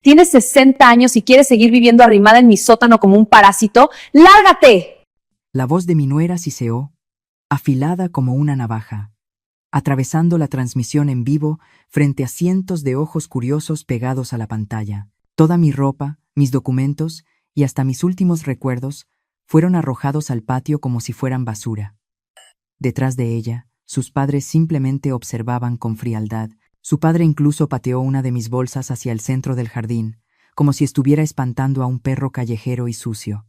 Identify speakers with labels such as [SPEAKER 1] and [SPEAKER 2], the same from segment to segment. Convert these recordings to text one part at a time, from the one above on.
[SPEAKER 1] Tienes 60 años y quieres seguir viviendo arrimada en mi sótano como un parásito. ¡Lárgate!
[SPEAKER 2] La voz de mi nuera siseó, afilada como una navaja, atravesando la transmisión en vivo frente a cientos de ojos curiosos pegados a la pantalla. Toda mi ropa, mis documentos y hasta mis últimos recuerdos fueron arrojados al patio como si fueran basura. Detrás de ella, sus padres simplemente observaban con frialdad. Su padre incluso pateó una de mis bolsas hacia el centro del jardín, como si estuviera espantando a un perro callejero y sucio.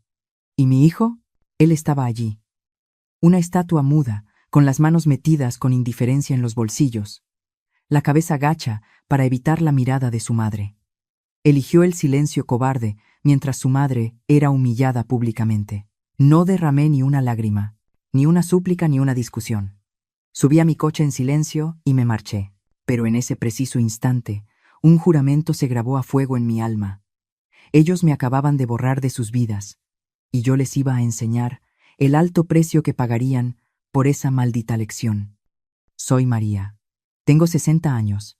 [SPEAKER 2] ¿Y mi hijo? Él estaba allí. Una estatua muda, con las manos metidas con indiferencia en los bolsillos, la cabeza gacha para evitar la mirada de su madre. Eligió el silencio cobarde mientras su madre era humillada públicamente. No derramé ni una lágrima, ni una súplica ni una discusión. Subí a mi coche en silencio y me marché. Pero en ese preciso instante, un juramento se grabó a fuego en mi alma. Ellos me acababan de borrar de sus vidas, y yo les iba a enseñar el alto precio que pagarían por esa maldita lección. Soy María. Tengo 60 años.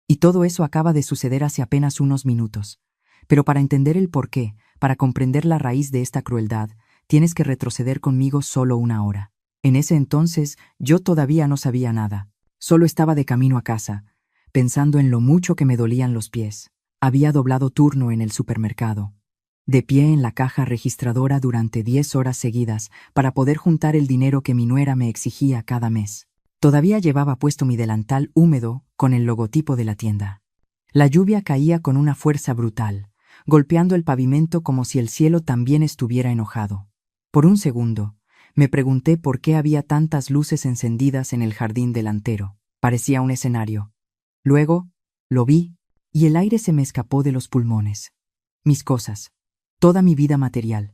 [SPEAKER 2] Y todo eso acaba de suceder hace apenas unos minutos. Pero para entender el porqué, para comprender la raíz de esta crueldad, tienes que retroceder conmigo solo una hora. En ese entonces, yo todavía no sabía nada. Solo estaba de camino a casa, pensando en lo mucho que me dolían los pies. Había doblado turno en el supermercado, de pie en la caja registradora durante 10 horas seguidas para poder juntar el dinero que mi nuera me exigía cada mes. Todavía llevaba puesto mi delantal húmedo con el logotipo de la tienda. La lluvia caía con una fuerza brutal, golpeando el pavimento como si el cielo también estuviera enojado. Por un segundo, me pregunté por qué había tantas luces encendidas en el jardín delantero. Parecía un escenario. Luego, lo vi, y el aire se me escapó de los pulmones. Mis cosas, toda mi vida material.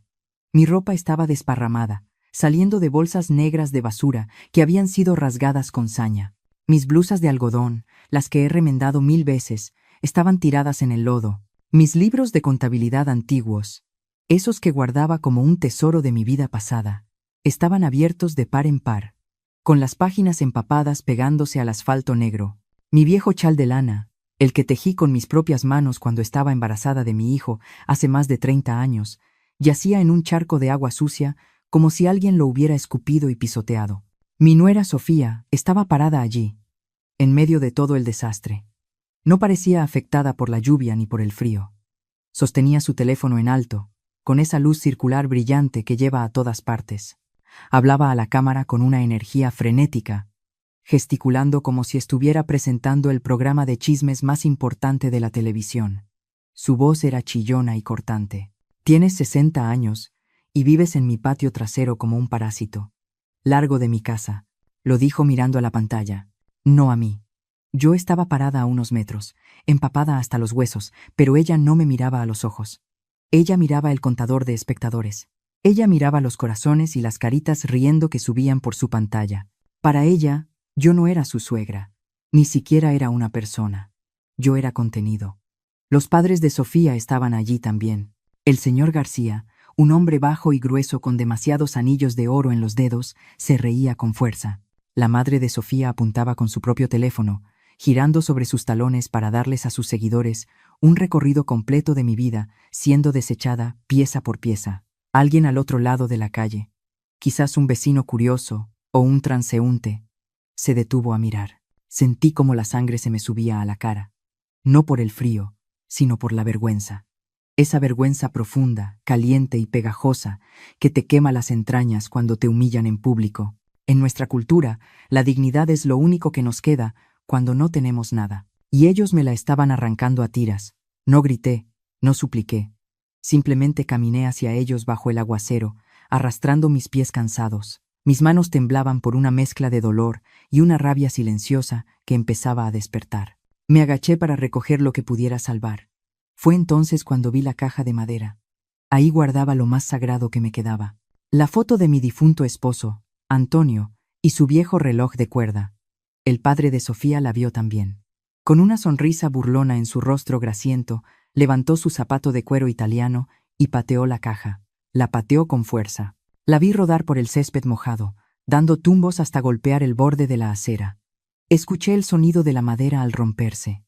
[SPEAKER 2] Mi ropa estaba desparramada, saliendo de bolsas negras de basura que habían sido rasgadas con saña. Mis blusas de algodón, las que he remendado 1000 veces, estaban tiradas en el lodo. Mis libros de contabilidad antiguos, esos que guardaba como un tesoro de mi vida pasada, estaban abiertos de par en par, con las páginas empapadas pegándose al asfalto negro. Mi viejo chal de lana, el que tejí con mis propias manos cuando estaba embarazada de mi hijo hace más de 30 años, yacía en un charco de agua sucia como si alguien lo hubiera escupido y pisoteado. Mi nuera Sofía estaba parada allí, en medio de todo el desastre. No parecía afectada por la lluvia ni por el frío. Sostenía su teléfono en alto, con esa luz circular brillante que lleva a todas partes. Hablaba a la cámara con una energía frenética, gesticulando como si estuviera presentando el programa de chismes más importante de la televisión. Su voz era chillona y cortante. Tienes 60 años y vives en mi patio trasero como un parásito. Largo de mi casa, lo dijo mirando a la pantalla, no a mí. Yo estaba parada a unos metros, empapada hasta los huesos, pero ella no me miraba a los ojos. Ella miraba el contador de espectadores. Ella miraba los corazones y las caritas riendo que subían por su pantalla. Para ella, yo no era su suegra, ni siquiera era una persona. Yo era contenido. Los padres de Sofía estaban allí también. El señor García, un hombre bajo y grueso con demasiados anillos de oro en los dedos, se reía con fuerza. La madre de Sofía apuntaba con su propio teléfono, girando sobre sus talones para darles a sus seguidores un recorrido completo de mi vida, siendo desechada pieza por pieza. Alguien al otro lado de la calle, quizás un vecino curioso o un transeúnte, se detuvo a mirar. Sentí como la sangre se me subía a la cara, no por el frío, sino por la vergüenza. Esa vergüenza profunda, caliente y pegajosa que te quema las entrañas cuando te humillan en público. En nuestra cultura, la dignidad es lo único que nos queda cuando no tenemos nada. Y ellos me la estaban arrancando a tiras. No grité, no supliqué. Simplemente caminé hacia ellos bajo el aguacero, arrastrando mis pies cansados. Mis manos temblaban por una mezcla de dolor y una rabia silenciosa que empezaba a despertar. Me agaché para recoger lo que pudiera salvar. Fue entonces cuando vi la caja de madera. Ahí guardaba lo más sagrado que me quedaba. La foto de mi difunto esposo, Antonio, y su viejo reloj de cuerda. El padre de Sofía la vio también. Con una sonrisa burlona en su rostro grasiento, levantó su zapato de cuero italiano y pateó la caja. La pateó con fuerza. La vi rodar por el césped mojado, dando tumbos hasta golpear el borde de la acera. Escuché el sonido de la madera al romperse.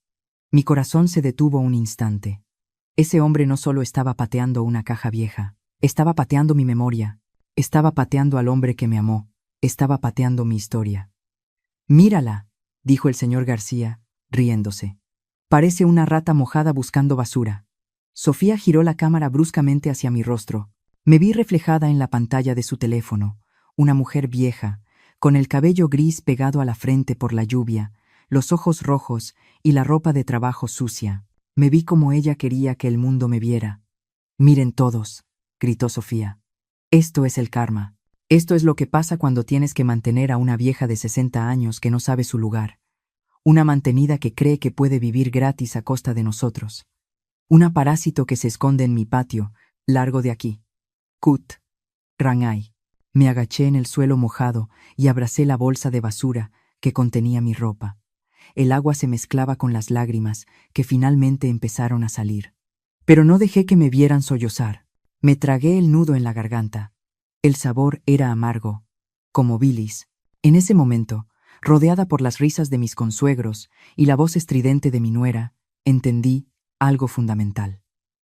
[SPEAKER 2] Mi corazón se detuvo un instante. Ese hombre no solo estaba pateando una caja vieja, estaba pateando mi memoria, estaba pateando al hombre que me amó, estaba pateando mi historia. «Mírala», dijo el señor García, riéndose. «Parece una rata mojada buscando basura». Sofía giró la cámara bruscamente hacia mi rostro. Me vi reflejada en la pantalla de su teléfono, una mujer vieja, con el cabello gris pegado a la frente por la lluvia, los ojos rojos y la ropa de trabajo sucia. Me vi como ella quería que el mundo me viera. «Miren todos», gritó Sofía. «Esto es el karma. Esto es lo que pasa cuando tienes que mantener a una vieja de 60 años que no sabe su lugar. Una mantenida que cree que puede vivir gratis a costa de nosotros. Una parásito que se esconde en mi patio, largo de aquí. Kut. Rangai». Me agaché en el suelo mojado y abracé la bolsa de basura que contenía mi ropa. El agua se mezclaba con las lágrimas que finalmente empezaron a salir. Pero no dejé que me vieran sollozar. Me tragué el nudo en la garganta. El sabor era amargo, como bilis. En ese momento, rodeada por las risas de mis consuegros y la voz estridente de mi nuera, entendí algo fundamental.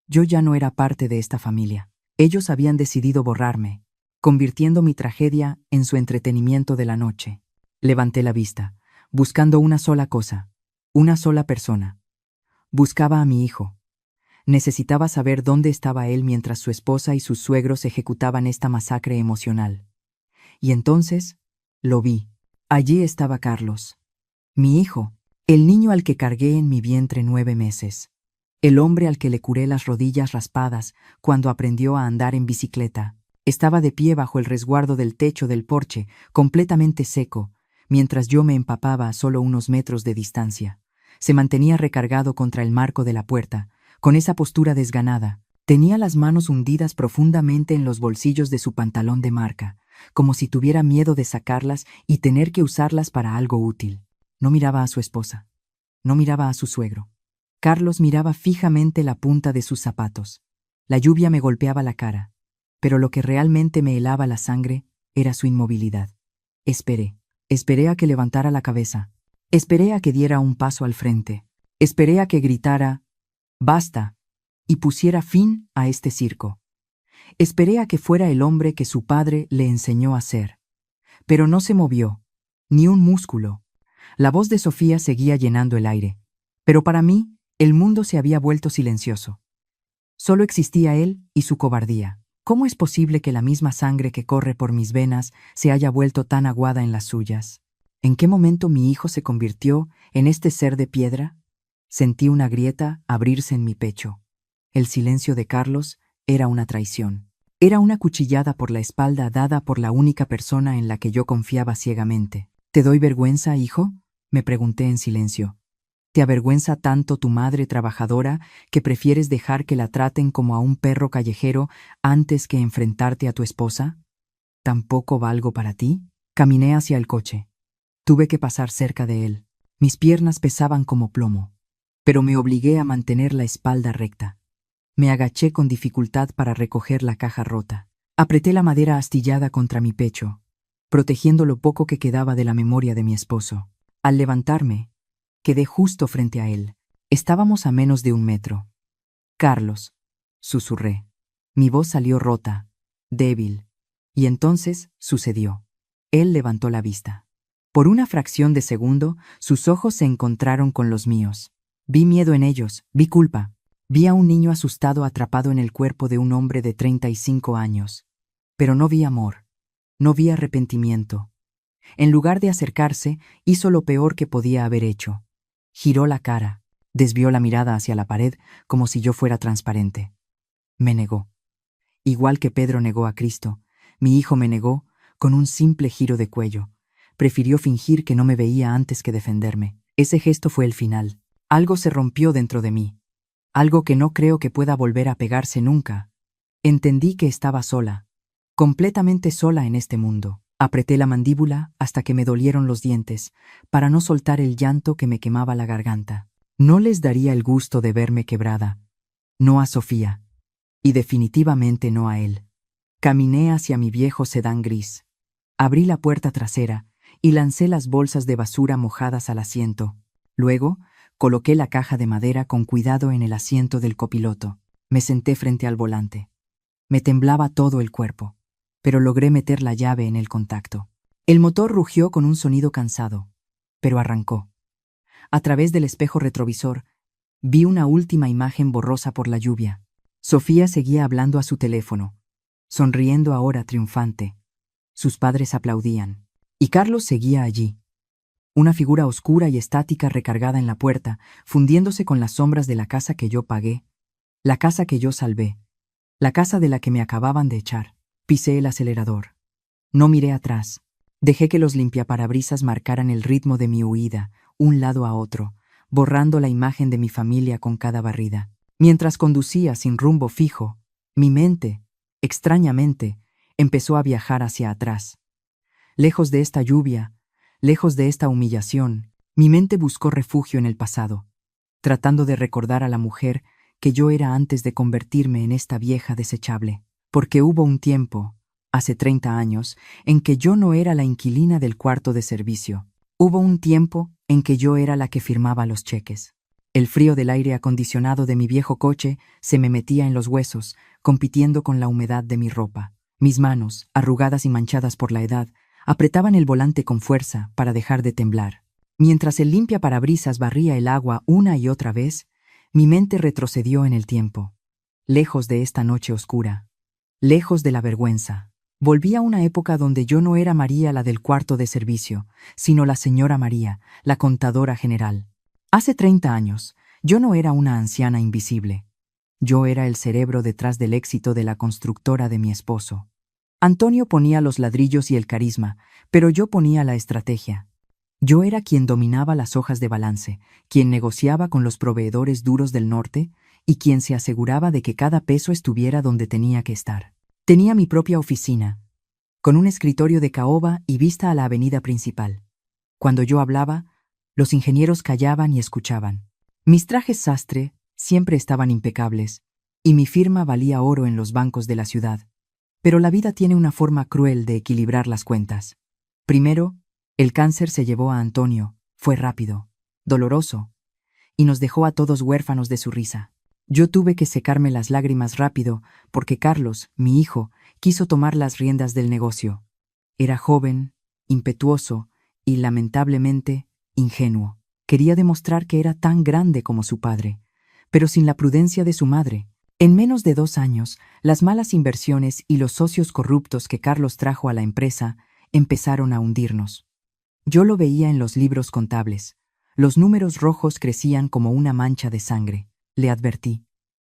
[SPEAKER 2] Yo ya no era parte de esta familia. Ellos habían decidido borrarme, convirtiendo mi tragedia en su entretenimiento de la noche. Levanté la vista, buscando una sola cosa, una sola persona. Buscaba a mi hijo. Necesitaba saber dónde estaba él mientras su esposa y sus suegros ejecutaban esta masacre emocional. Y entonces, lo vi. Allí estaba Carlos. Mi hijo, el niño al que cargué en mi vientre 9 meses. El hombre al que le curé las rodillas raspadas cuando aprendió a andar en bicicleta. Estaba de pie bajo el resguardo del techo del porche, completamente seco, mientras yo me empapaba a solo unos metros de distancia. Se mantenía recargado contra el marco de la puerta, con esa postura desganada. Tenía las manos hundidas profundamente en los bolsillos de su pantalón de marca, como si tuviera miedo de sacarlas y tener que usarlas para algo útil. No miraba a su esposa. No miraba a su suegro. Carlos miraba fijamente la punta de sus zapatos. La lluvia me golpeaba la cara, pero lo que realmente me helaba la sangre era su inmovilidad. Esperé a que levantara la cabeza. Esperé a que diera un paso al frente. Esperé a que gritara «¡Basta!» y pusiera fin a este circo. Esperé a que fuera el hombre que su padre le enseñó a ser. Pero no se movió, ni un músculo. La voz de Sofía seguía llenando el aire. Pero para mí, el mundo se había vuelto silencioso. Solo existía él y su cobardía. ¿Cómo es posible que la misma sangre que corre por mis venas se haya vuelto tan aguada en las suyas? ¿En qué momento mi hijo se convirtió en este ser de piedra? Sentí una grieta abrirse en mi pecho. El silencio de Carlos era una traición. Era una cuchillada por la espalda dada por la única persona en la que yo confiaba ciegamente. ¿Te doy vergüenza, hijo?, me pregunté en silencio. ¿Te avergüenza tanto tu madre trabajadora que prefieres dejar que la traten como a un perro callejero antes que enfrentarte a tu esposa? ¿Tampoco valgo para ti? Caminé hacia el coche. Tuve que pasar cerca de él. Mis piernas pesaban como plomo, pero me obligué a mantener la espalda recta. Me agaché con dificultad para recoger la caja rota. Apreté la madera astillada contra mi pecho, protegiendo lo poco que quedaba de la memoria de mi esposo. Al levantarme, quedé justo frente a él. Estábamos a menos de 1 metro. «Carlos», susurré. Mi voz salió rota, débil, y entonces sucedió. Él levantó la vista. Por una fracción de segundo, sus ojos se encontraron con los míos. Vi miedo en ellos, vi culpa. Vi a un niño asustado atrapado en el cuerpo de un hombre de 35 años. Pero no vi amor, no vi arrepentimiento. En lugar de acercarse, hizo lo peor que podía haber hecho. Giró la cara, desvió la mirada hacia la pared como si yo fuera transparente. Me negó. Igual que Pedro negó a Cristo, mi hijo me negó con un simple giro de cuello. Prefirió fingir que no me veía antes que defenderme. Ese gesto fue el final. Algo se rompió dentro de mí. Algo que no creo que pueda volver a pegarse nunca. Entendí que estaba sola, completamente sola en este mundo. Apreté la mandíbula hasta que me dolieron los dientes, para no soltar el llanto que me quemaba la garganta. No les daría el gusto de verme quebrada. No a Sofía. Y definitivamente no a él. Caminé hacia mi viejo sedán gris. Abrí la puerta trasera y lancé las bolsas de basura mojadas al asiento. Luego, coloqué la caja de madera con cuidado en el asiento del copiloto. Me senté frente al volante. Me temblaba todo el cuerpo, pero logré meter la llave en el contacto. El motor rugió con un sonido cansado, pero arrancó. A través del espejo retrovisor, vi una última imagen borrosa por la lluvia. Sofía seguía hablando a su teléfono, sonriendo ahora triunfante. Sus padres aplaudían. Y Carlos seguía allí. Una figura oscura y estática recargada en la puerta, fundiéndose con las sombras de la casa que yo pagué, la casa que yo salvé, la casa de la que me acababan de echar. Pisé el acelerador. No miré atrás. Dejé que los limpiaparabrisas marcaran el ritmo de mi huida, un lado a otro, borrando la imagen de mi familia con cada barrida. Mientras conducía sin rumbo fijo, mi mente, extrañamente, empezó a viajar hacia atrás. Lejos de esta lluvia, lejos de esta humillación, mi mente buscó refugio en el pasado, tratando de recordar a la mujer que yo era antes de convertirme en esta vieja desechable. Porque hubo un tiempo, hace 30 años, en que yo no era la inquilina del cuarto de servicio. Hubo un tiempo en que yo era la que firmaba los cheques. El frío del aire acondicionado de mi viejo coche se me metía en los huesos, compitiendo con la humedad de mi ropa. Mis manos, arrugadas y manchadas por la edad, apretaban el volante con fuerza para dejar de temblar. Mientras el limpiaparabrisas barría el agua una y otra vez, mi mente retrocedió en el tiempo. Lejos de esta noche oscura, lejos de la vergüenza, volví a una época donde yo no era María la del cuarto de servicio, sino la señora María, la contadora general. Hace 30 años, yo no era una anciana invisible. Yo era el cerebro detrás del éxito de la constructora de mi esposo. Antonio ponía los ladrillos y el carisma, pero yo ponía la estrategia. Yo era quien dominaba las hojas de balance, quien negociaba con los proveedores duros del norte y quien se aseguraba de que cada peso estuviera donde tenía que estar. Tenía mi propia oficina, con un escritorio de caoba y vista a la avenida principal. Cuando yo hablaba, los ingenieros callaban y escuchaban. Mis trajes sastre siempre estaban impecables, y mi firma valía oro en los bancos de la ciudad. Pero la vida tiene una forma cruel de equilibrar las cuentas. Primero, el cáncer se llevó a Antonio, fue rápido, doloroso, y nos dejó a todos huérfanos de su risa. Yo tuve que secarme las lágrimas rápido porque Carlos, mi hijo, quiso tomar las riendas del negocio. Era joven, impetuoso y, lamentablemente, ingenuo. Quería demostrar que era tan grande como su padre, pero sin la prudencia de su madre. En menos de 2 años, las malas inversiones y los socios corruptos que Carlos trajo a la empresa empezaron a hundirnos. Yo lo veía en los libros contables. Los números rojos crecían como una mancha de sangre. Le advertí.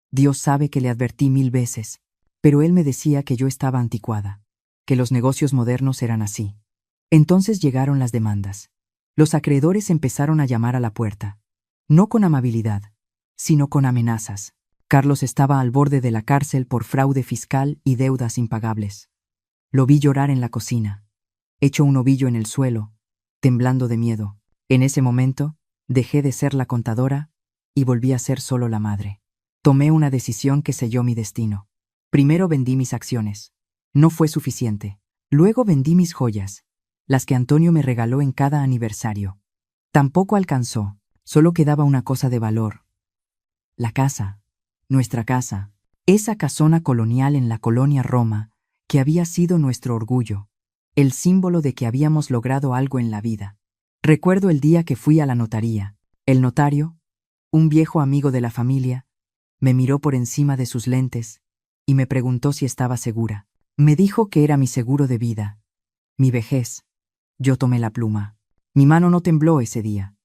[SPEAKER 2] Dios sabe que le advertí 1000 veces. Pero él me decía que yo estaba anticuada, que los negocios modernos eran así. Entonces llegaron las demandas. Los acreedores empezaron a llamar a la puerta. No con amabilidad, sino con amenazas. Carlos estaba al borde de la cárcel por fraude fiscal y deudas impagables. Lo vi llorar en la cocina, hecho un ovillo en el suelo, temblando de miedo. En ese momento, dejé de ser la contadora y volví a ser solo la madre. Tomé una decisión que selló mi destino. Primero vendí mis acciones. No fue suficiente. Luego vendí mis joyas, las que Antonio me regaló en cada aniversario. Tampoco alcanzó, solo quedaba una cosa de valor. La casa, nuestra casa, esa casona colonial en la colonia Roma, que había sido nuestro orgullo, el símbolo de que habíamos logrado algo en la vida. Recuerdo el día que fui a la notaría. El notario, un viejo amigo de la familia, me miró por encima de sus lentes y me preguntó si estaba segura. Me dijo que era mi seguro de vida, mi vejez. Yo tomé la pluma. Mi mano no tembló ese día.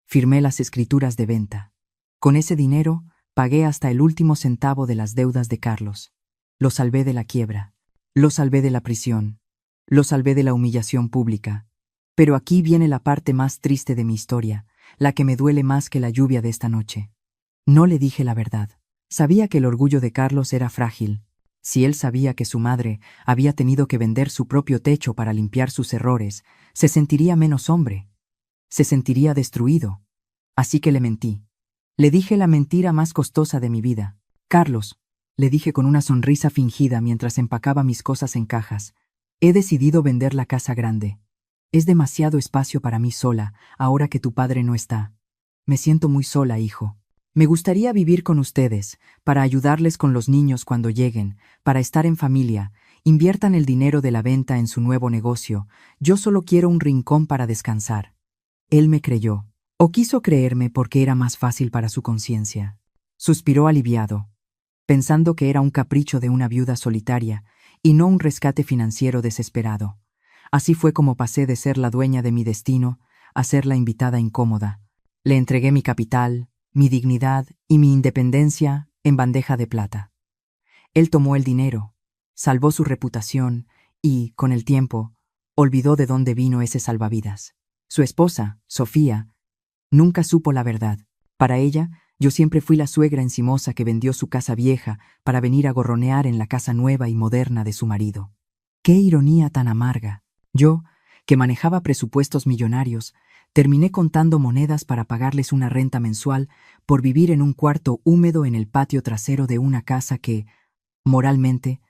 [SPEAKER 2] Firmé las escrituras de venta. Con ese dinero, pagué hasta el último centavo de las deudas de Carlos. Lo salvé de la quiebra. Lo salvé de la prisión. Lo salvé de la humillación pública. Pero aquí viene la parte más triste de mi historia, la que me duele más que la lluvia de esta noche. No le dije la verdad. Sabía que el orgullo de Carlos era frágil. Si él sabía que su madre había tenido que vender su propio techo para limpiar sus errores, se sentiría menos hombre. Se sentiría destruido. Así que le mentí. Le dije la mentira más costosa de mi vida. Carlos, le dije con una sonrisa fingida mientras empacaba mis cosas en cajas, he decidido vender la casa grande. Es demasiado espacio para mí sola, ahora que tu padre no está. Me siento muy sola, hijo. Me gustaría vivir con ustedes, para ayudarles con los niños cuando lleguen, para estar en familia. Inviertan el dinero de la venta en su nuevo negocio. Yo solo quiero un rincón para descansar. Él me creyó, o quiso creerme porque era más fácil para su conciencia. Suspiró aliviado, pensando que era un capricho de una viuda solitaria y no un rescate financiero desesperado. Así fue como pasé de ser la dueña de mi destino a ser la invitada incómoda. Le entregué mi capital, mi dignidad y mi independencia en bandeja de plata. Él tomó el dinero, salvó su reputación y, con el tiempo, olvidó de dónde vino ese salvavidas. Su esposa, Sofía, nunca supo la verdad. Para ella, yo siempre fui la suegra encimosa que vendió su casa vieja para venir a gorronear en la casa nueva y moderna de su marido. ¡Qué ironía tan amarga! Yo, que manejaba presupuestos millonarios, terminé contando monedas para pagarles una renta mensual por vivir en un cuarto húmedo en el patio trasero de una casa que, moralmente,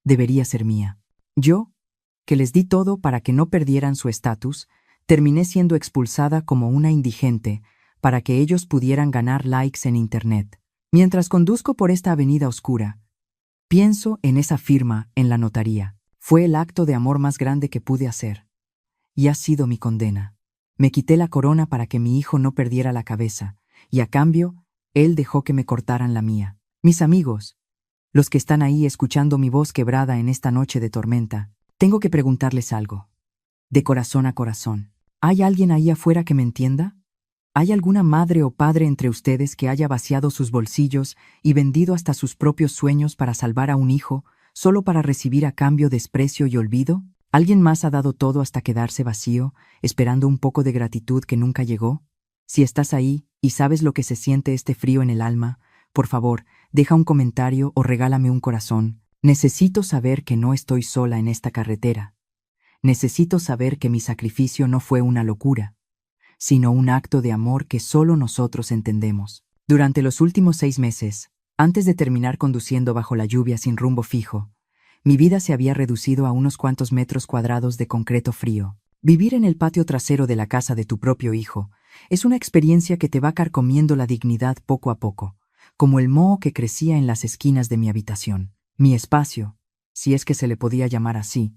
[SPEAKER 2] debería ser mía. Yo, que les di todo para que no perdieran su estatus, terminé siendo expulsada como una indigente para que ellos pudieran ganar likes en Internet. Mientras conduzco por esta avenida oscura, pienso en esa firma en la notaría. Fue el acto de amor más grande que pude hacer. Y ha sido mi condena. Me quité la corona para que mi hijo no perdiera la cabeza, y a cambio, él dejó que me cortaran la mía. Mis amigos, los que están ahí escuchando mi voz quebrada en esta noche de tormenta, tengo que preguntarles algo. De corazón a corazón. ¿Hay alguien ahí afuera que me entienda? ¿Hay alguna madre o padre entre ustedes que haya vaciado sus bolsillos y vendido hasta sus propios sueños para salvar a un hijo, solo para recibir a cambio desprecio y olvido? ¿Alguien más ha dado todo hasta quedarse vacío, esperando un poco de gratitud que nunca llegó? Si estás ahí y sabes lo que se siente este frío en el alma, por favor, deja un comentario o regálame un corazón. Necesito saber que no estoy sola en esta carretera. Necesito saber que mi sacrificio no fue una locura, sino un acto de amor que solo nosotros entendemos. Durante los últimos 6 meses, antes de terminar conduciendo bajo la lluvia sin rumbo fijo, mi vida se había reducido a unos cuantos metros cuadrados de concreto frío. Vivir en el patio trasero de la casa de tu propio hijo es una experiencia que te va carcomiendo la dignidad poco a poco, como el moho que crecía en las esquinas de mi habitación. Mi espacio, si es que se le podía llamar así,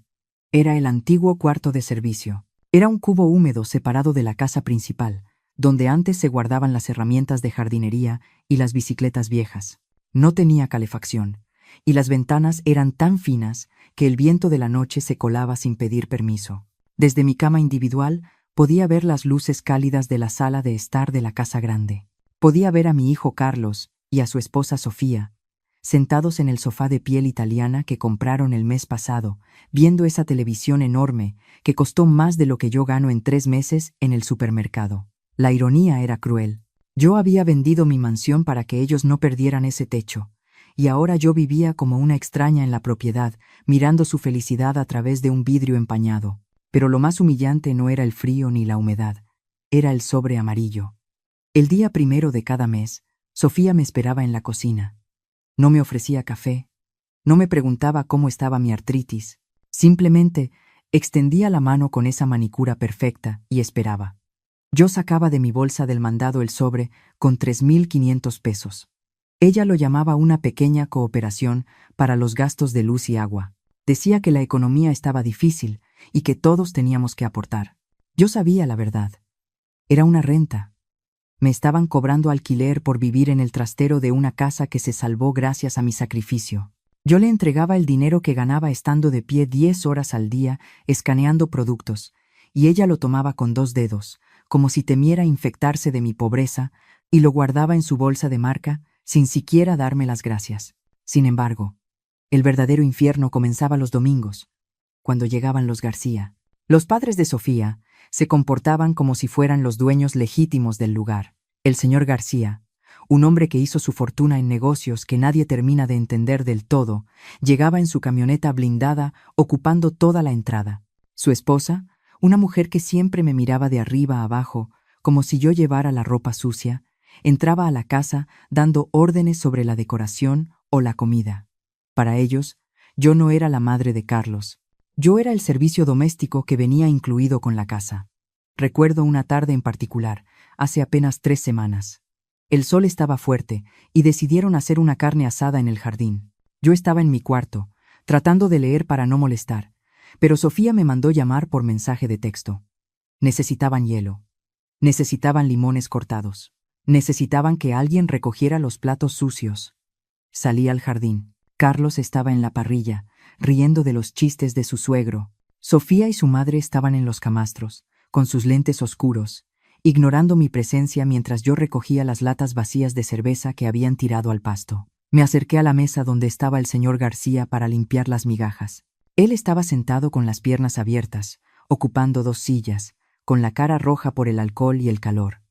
[SPEAKER 2] era el antiguo cuarto de servicio. Era un cubo húmedo separado de la casa principal, donde antes se guardaban las herramientas de jardinería y las bicicletas viejas. No tenía calefacción, y las ventanas eran tan finas que el viento de la noche se colaba sin pedir permiso. Desde mi cama individual podía ver las luces cálidas de la sala de estar de la casa grande. Podía ver a mi hijo Carlos y a su esposa Sofía, sentados en el sofá de piel italiana que compraron el mes pasado, viendo esa televisión enorme que costó más de lo que yo gano en 3 meses en el supermercado. La ironía era cruel. Yo había vendido mi mansión para que ellos no perdieran ese techo, y ahora yo vivía como una extraña en la propiedad, mirando su felicidad a través de un vidrio empañado. Pero lo más humillante no era el frío ni la humedad, era el sobre amarillo. El día 1 de cada mes, Sofía me esperaba en la cocina. No me ofrecía café, no me preguntaba cómo estaba mi artritis, simplemente extendía la mano con esa manicura perfecta y esperaba. Yo sacaba de mi bolsa del mandado el sobre con 3.500 pesos. Ella lo llamaba una pequeña cooperación para los gastos de luz y agua. Decía que la economía estaba difícil y que todos teníamos que aportar. Yo sabía la verdad. Era una renta. Me estaban cobrando alquiler por vivir en el trastero de una casa que se salvó gracias a mi sacrificio. Yo le entregaba el dinero que ganaba estando de pie 10 horas al día escaneando productos, y ella lo tomaba con 2 dedos, como si temiera infectarse de mi pobreza, y lo guardaba en su bolsa de marca sin siquiera darme las gracias. Sin embargo, el verdadero infierno comenzaba los domingos, cuando llegaban los García. Los padres de Sofía se comportaban como si fueran los dueños legítimos del lugar. El señor García, un hombre que hizo su fortuna en negocios que nadie termina de entender del todo, llegaba en su camioneta blindada ocupando toda la entrada. Su esposa, una mujer que siempre me miraba de arriba a abajo, como si yo llevara la ropa sucia, entraba a la casa dando órdenes sobre la decoración o la comida. Para ellos, yo no era la madre de Carlos. Yo era el servicio doméstico que venía incluido con la casa. Recuerdo una tarde en particular, hace apenas 3 semanas. El sol estaba fuerte, y decidieron hacer una carne asada en el jardín. Yo estaba en mi cuarto, tratando de leer para no molestar, pero Sofía me mandó llamar por mensaje de texto. Necesitaban hielo. Necesitaban limones cortados. Necesitaban que alguien recogiera los platos sucios. Salí al jardín. Carlos estaba en la parrilla, riendo de los chistes de su suegro. Sofía y su madre estaban en los camastros, con sus lentes oscuros, ignorando mi presencia mientras yo recogía las latas vacías de cerveza que habían tirado al pasto. Me acerqué a la mesa donde estaba el señor García para limpiar las migajas. Él estaba sentado con las piernas abiertas, ocupando 2 sillas, con la cara roja por el alcohol y el calor.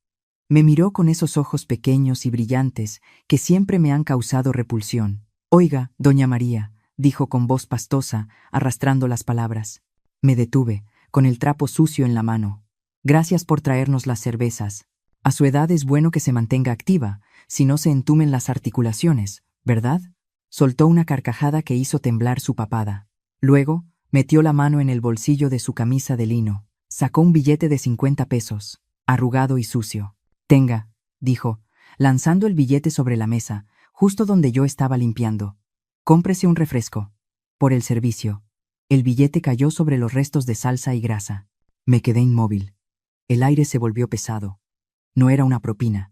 [SPEAKER 2] Me miró con esos ojos pequeños y brillantes que siempre me han causado repulsión. «Oiga, doña María», dijo con voz pastosa, arrastrando las palabras. Me detuve, con el trapo sucio en la mano. «Gracias por traernos las cervezas. A su edad es bueno que se mantenga activa, si no se entumen las articulaciones, ¿verdad?». Soltó una carcajada que hizo temblar su papada. Luego, metió la mano en el bolsillo de su camisa de lino. Sacó un billete de 50 pesos, arrugado y sucio. «Tenga», dijo, lanzando el billete sobre la mesa, justo donde yo estaba limpiando. «Cómprese un refresco. Por el servicio». El billete cayó sobre los restos de salsa y grasa. Me quedé inmóvil. El aire se volvió pesado. No era una propina.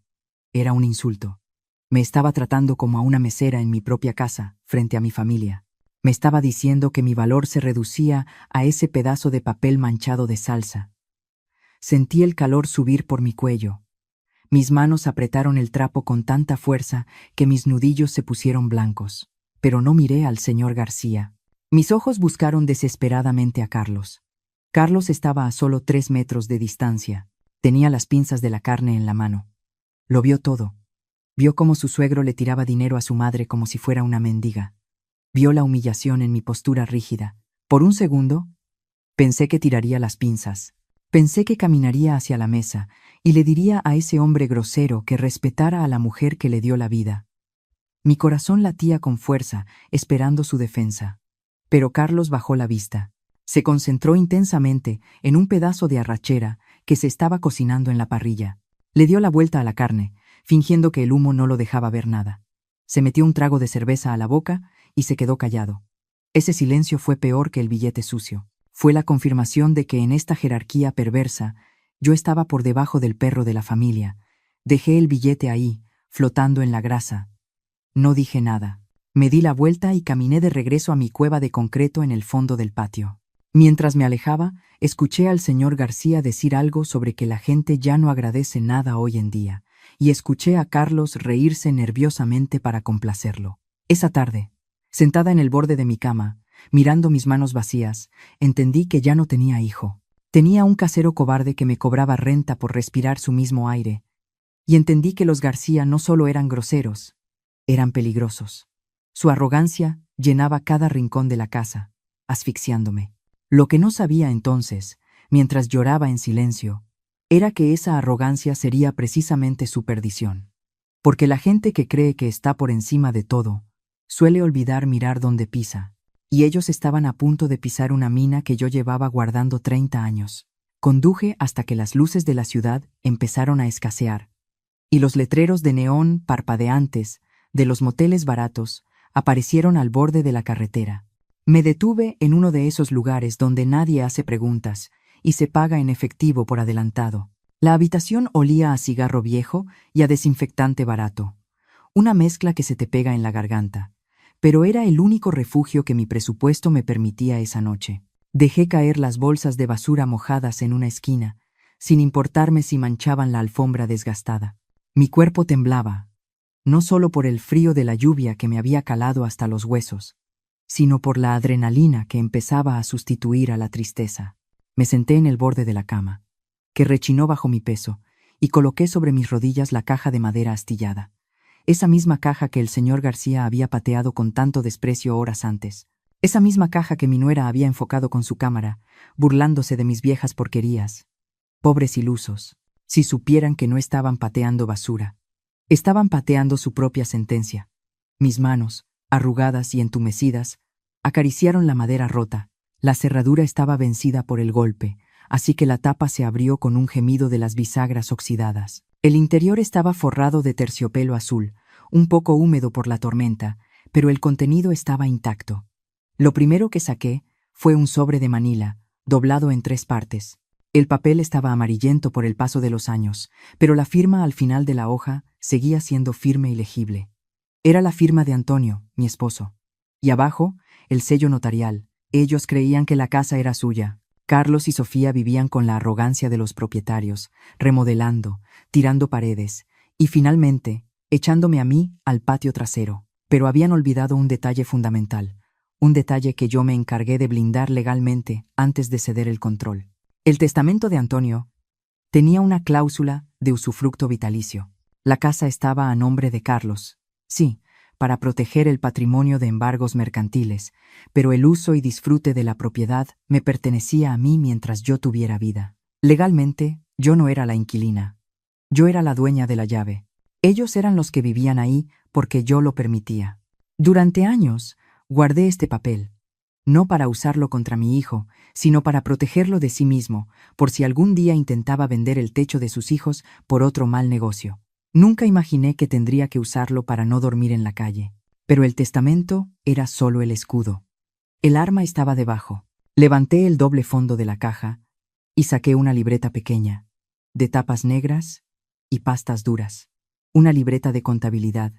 [SPEAKER 2] Era un insulto. Me estaba tratando como a una mesera en mi propia casa, frente a mi familia. Me estaba diciendo que mi valor se reducía a ese pedazo de papel manchado de salsa. Sentí el calor subir por mi cuello. Mis manos apretaron el trapo con tanta fuerza que mis nudillos se pusieron blancos. Pero no miré al señor García. Mis ojos buscaron desesperadamente a Carlos. Carlos estaba a solo 3 metros de distancia. Tenía las pinzas de la carne en la mano. Lo vio todo. Vio cómo su suegro le tiraba dinero a su madre como si fuera una mendiga. Vio la humillación en mi postura rígida. Por un segundo, pensé que tiraría las pinzas. Pensé que caminaría hacia la mesa y le diría a ese hombre grosero que respetara a la mujer que le dio la vida. Mi corazón latía con fuerza, esperando su defensa. Pero Carlos bajó la vista. Se concentró intensamente en un pedazo de arrachera que se estaba cocinando en la parrilla. Le dio la vuelta a la carne, fingiendo que el humo no lo dejaba ver nada. Se metió un trago de cerveza a la boca y se quedó callado. Ese silencio fue peor que el billete sucio. Fue la confirmación de que en esta jerarquía perversa yo estaba por debajo del perro de la familia. Dejé el billete ahí, flotando en la grasa. No dije nada. Me di la vuelta y caminé de regreso a mi cueva de concreto en el fondo del patio. Mientras me alejaba, escuché al señor García decir algo sobre que la gente ya no agradece nada hoy en día, y escuché a Carlos reírse nerviosamente para complacerlo. Esa tarde, sentada en el borde de mi cama, mirando mis manos vacías, entendí que ya no tenía hijo. Tenía un casero cobarde que me cobraba renta por respirar su mismo aire, y entendí que los García no solo eran groseros, eran peligrosos. Su arrogancia llenaba cada rincón de la casa, asfixiándome. Lo que no sabía entonces, mientras lloraba en silencio, era que esa arrogancia sería precisamente su perdición. Porque la gente que cree que está por encima de todo, suele olvidar mirar dónde pisa, y ellos estaban a punto de pisar una mina que yo llevaba guardando 30 años. Conduje hasta que las luces de la ciudad empezaron a escasear, y los letreros de neón parpadeantes de los moteles baratos aparecieron al borde de la carretera. Me detuve en uno de esos lugares donde nadie hace preguntas y se paga en efectivo por adelantado. La habitación olía a cigarro viejo y a desinfectante barato, una mezcla que se te pega en la garganta, pero era el único refugio que mi presupuesto me permitía esa noche. Dejé caer las bolsas de basura mojadas en una esquina, sin importarme si manchaban la alfombra desgastada. Mi cuerpo temblaba, no solo por el frío de la lluvia que me había calado hasta los huesos, sino por la adrenalina que empezaba a sustituir a la tristeza. Me senté en el borde de la cama, que rechinó bajo mi peso, y coloqué sobre mis rodillas la caja de madera astillada, esa misma caja que el señor García había pateado con tanto desprecio horas antes, esa misma caja que mi nuera había enfocado con su cámara, burlándose de mis viejas porquerías. Pobres ilusos, si supieran que no estaban pateando basura, estaban pateando su propia sentencia. Mis manos, arrugadas y entumecidas, acariciaron la madera rota. La cerradura estaba vencida por el golpe, así que la tapa se abrió con un gemido de las bisagras oxidadas. El interior estaba forrado de terciopelo azul, un poco húmedo por la tormenta, pero el contenido estaba intacto. Lo primero que saqué fue un sobre de Manila, doblado en 3 partes. El papel estaba amarillento por el paso de los años, pero la firma al final de la hoja seguía siendo firme y legible. Era la firma de Antonio, mi esposo. Y abajo, el sello notarial. Ellos creían que la casa era suya. Carlos y Sofía vivían con la arrogancia de los propietarios, remodelando, tirando paredes, y finalmente, echándome a mí al patio trasero. Pero habían olvidado un detalle fundamental, un detalle que yo me encargué de blindar legalmente antes de ceder el control. El testamento de Antonio tenía una cláusula de usufructo vitalicio. La casa estaba a nombre de Carlos, sí, para proteger el patrimonio de embargos mercantiles, pero el uso y disfrute de la propiedad me pertenecía a mí mientras yo tuviera vida. Legalmente, yo no era la inquilina. Yo era la dueña de la llave. Ellos eran los que vivían ahí porque yo lo permitía. Durante años, guardé este papel, no para usarlo contra mi hijo, sino para protegerlo de sí mismo, por si algún día intentaba vender el techo de sus hijos por otro mal negocio. Nunca imaginé que tendría que usarlo para no dormir en la calle. Pero el testamento era solo el escudo. El arma estaba debajo. Levanté el doble fondo de la caja y saqué una libreta pequeña, de tapas negras y pastas duras. Una libreta de contabilidad,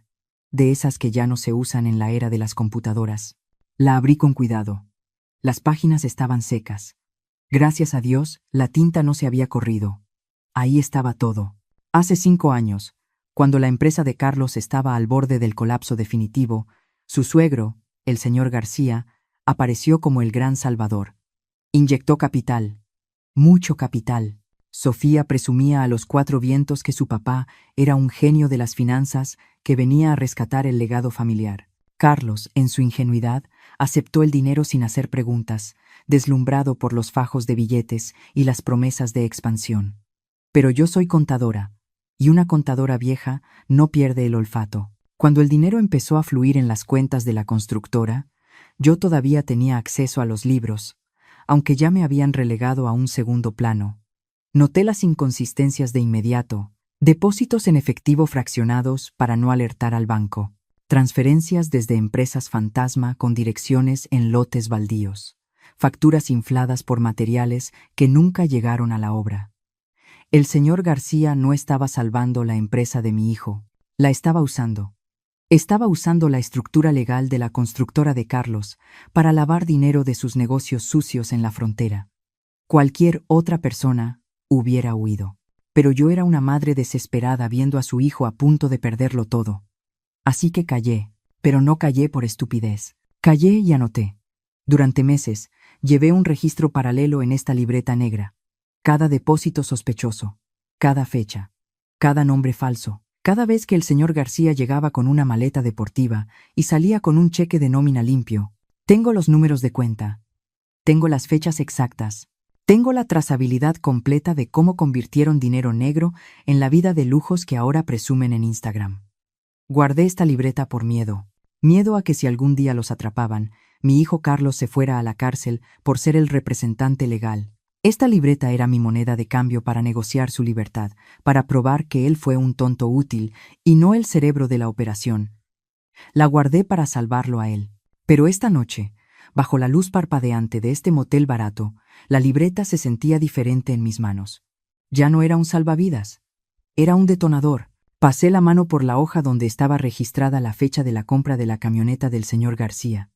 [SPEAKER 2] de esas que ya no se usan en la era de las computadoras. La abrí con cuidado. Las páginas estaban secas. Gracias a Dios, la tinta no se había corrido. Ahí estaba todo. Hace 5 años, cuando la empresa de Carlos estaba al borde del colapso definitivo, su suegro, el señor García, apareció como el gran salvador. Inyectó capital, mucho capital. Sofía presumía a los 4 vientos que su papá era un genio de las finanzas que venía a rescatar el legado familiar. Carlos, en su ingenuidad, aceptó el dinero sin hacer preguntas, deslumbrado por los fajos de billetes y las promesas de expansión. Pero yo soy contadora, y una contadora vieja no pierde el olfato. Cuando el dinero empezó a fluir en las cuentas de la constructora, yo todavía tenía acceso a los libros, aunque ya me habían relegado a un segundo plano. Noté las inconsistencias de inmediato, depósitos en efectivo fraccionados para no alertar al banco, transferencias desde empresas fantasma con direcciones en lotes baldíos, facturas infladas por materiales que nunca llegaron a la obra. El señor García no estaba salvando la empresa de mi hijo, la estaba usando. Estaba usando la estructura legal de la constructora de Carlos para lavar dinero de sus negocios sucios en la frontera. Cualquier otra persona hubiera huido. Pero yo era una madre desesperada viendo a su hijo a punto de perderlo todo. Así que callé, pero no callé por estupidez. Callé y anoté. Durante meses, llevé un registro paralelo en esta libreta negra. Cada depósito sospechoso, cada fecha, cada nombre falso. Cada vez que el señor García llegaba con una maleta deportiva y salía con un cheque de nómina limpio, tengo los números de cuenta, tengo las fechas exactas, tengo la trazabilidad completa de cómo convirtieron dinero negro en la vida de lujos que ahora presumen en Instagram. Guardé esta libreta por miedo a que si algún día los atrapaban, mi hijo Carlos se fuera a la cárcel por ser el representante legal. Esta libreta era mi moneda de cambio para negociar su libertad, para probar que él fue un tonto útil y no el cerebro de la operación. La guardé para salvarlo a él. Pero esta noche, bajo la luz parpadeante de este motel barato, la libreta se sentía diferente en mis manos. Ya no era un salvavidas, era un detonador. Pasé la mano por la hoja donde estaba registrada la fecha de la compra de la camioneta del señor García.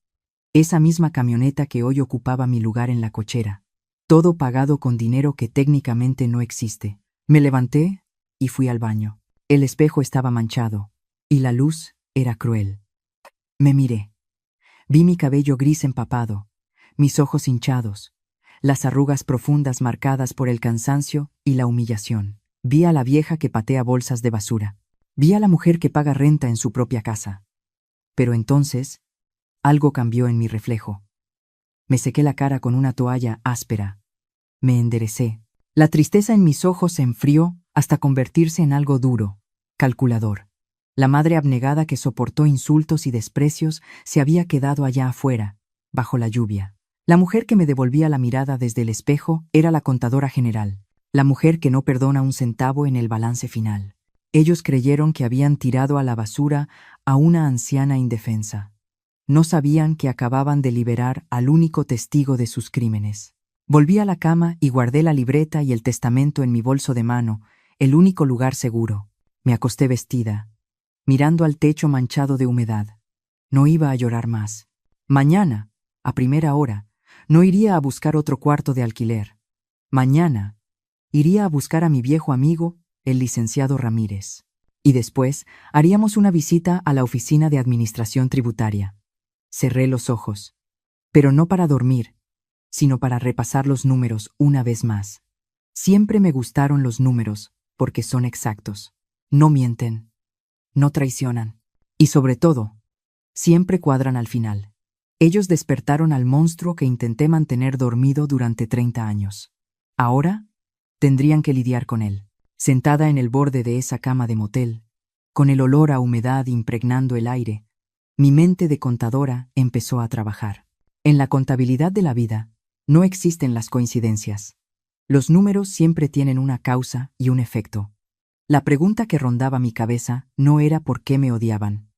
[SPEAKER 2] Esa misma camioneta que hoy ocupaba mi lugar en la cochera. Todo pagado con dinero que técnicamente no existe. Me levanté y fui al baño. El espejo estaba manchado y la luz era cruel. Me miré. Vi mi cabello gris empapado, mis ojos hinchados, las arrugas profundas marcadas por el cansancio y la humillación. Vi a la vieja que patea bolsas de basura. Vi a la mujer que paga renta en su propia casa. Pero entonces, algo cambió en mi reflejo. Me sequé la cara con una toalla áspera. Me enderecé. La tristeza en mis ojos se enfrió hasta convertirse en algo duro, calculador. La madre abnegada que soportó insultos y desprecios se había quedado allá afuera, bajo la lluvia. La mujer que me devolvía la mirada desde el espejo era la contadora general, la mujer que no perdona un centavo en el balance final. Ellos creyeron que habían tirado a la basura a una anciana indefensa. No sabían que acababan de liberar al único testigo de sus crímenes. Volví a la cama y guardé la libreta y el testamento en mi bolso de mano, el único lugar seguro. Me acosté vestida, mirando al techo manchado de humedad. No iba a llorar más. Mañana, a primera hora, no iría a buscar otro cuarto de alquiler. Mañana, iría a buscar a mi viejo amigo, el licenciado Ramírez. Y después, haríamos una visita a la oficina de administración tributaria. Cerré los ojos, pero no para dormir, sino para repasar los números una vez más. Siempre me gustaron los números, porque son exactos. No mienten, no traicionan, y sobre todo, siempre cuadran al final. Ellos despertaron al monstruo que intenté mantener dormido durante 30 años. Ahora, tendrían que lidiar con él. Sentada en el borde de esa cama de motel, con el olor a humedad impregnando el aire, mi mente de contadora empezó a trabajar. En la contabilidad de la vida, no existen las coincidencias. Los números siempre tienen una causa y un efecto. La pregunta que rondaba mi cabeza no era por qué me odiaban.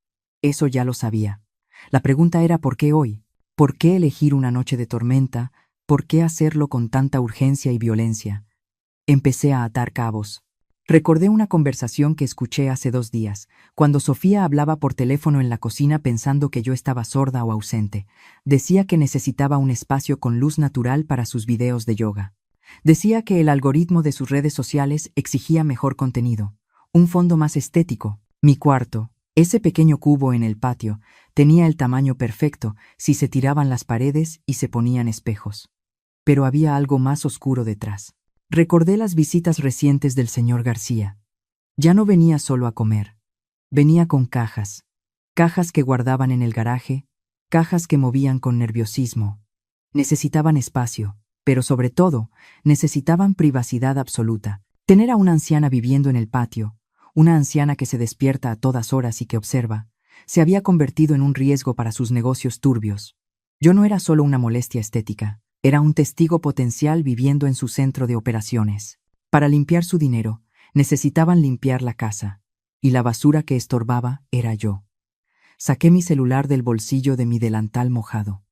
[SPEAKER 2] Eso ya lo sabía. La pregunta era por qué hoy, por qué elegir una noche de tormenta, por qué hacerlo con tanta urgencia y violencia. Empecé a atar cabos. Recordé una conversación que escuché hace 2 días, cuando Sofía hablaba por teléfono en la cocina pensando que yo estaba sorda o ausente. Decía que necesitaba un espacio con luz natural para sus videos de yoga. Decía que el algoritmo de sus redes sociales exigía mejor contenido, un fondo más estético. Mi cuarto, ese pequeño cubo en el patio, tenía el tamaño perfecto si se tiraban las paredes y se ponían espejos. Pero había algo más oscuro detrás. Recordé las visitas recientes del señor García. Ya no venía solo a comer. Venía con cajas. Cajas que guardaban en el garaje, cajas que movían con nerviosismo. Necesitaban espacio, pero sobre todo, necesitaban privacidad absoluta. Tener a una anciana viviendo en el patio, una anciana que se despierta a todas horas y que observa, se había convertido en un riesgo para sus negocios turbios. Yo no era solo una molestia estética. Era un testigo potencial viviendo en su centro de operaciones. Para limpiar su dinero, necesitaban limpiar la casa, y la basura que estorbaba era yo. Saqué mi celular del bolsillo de mi delantal mojado.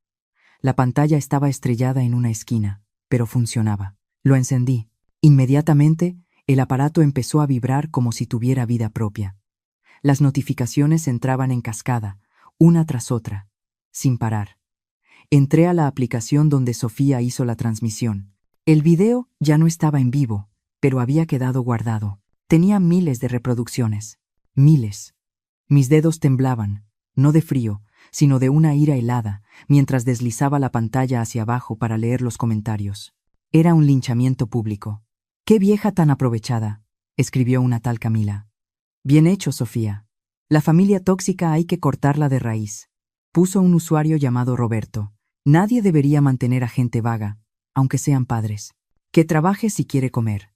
[SPEAKER 2] La pantalla estaba estrellada en una esquina, pero funcionaba. Lo encendí. Inmediatamente, el aparato empezó a vibrar como si tuviera vida propia. Las notificaciones entraban en cascada, una tras otra, sin parar. Entré a la aplicación donde Sofía hizo la transmisión. El video ya no estaba en vivo, pero había quedado guardado. Tenía miles de reproducciones. Miles. Mis dedos temblaban, no de frío, sino de una ira helada, mientras deslizaba la pantalla hacia abajo para leer los comentarios. Era un linchamiento público. «¡Qué vieja tan aprovechada!», escribió una tal Camila. «Bien hecho, Sofía. La familia tóxica hay que cortarla de raíz», puso un usuario llamado Roberto. «Nadie debería mantener a gente vaga, aunque sean padres. Que trabaje si quiere comer».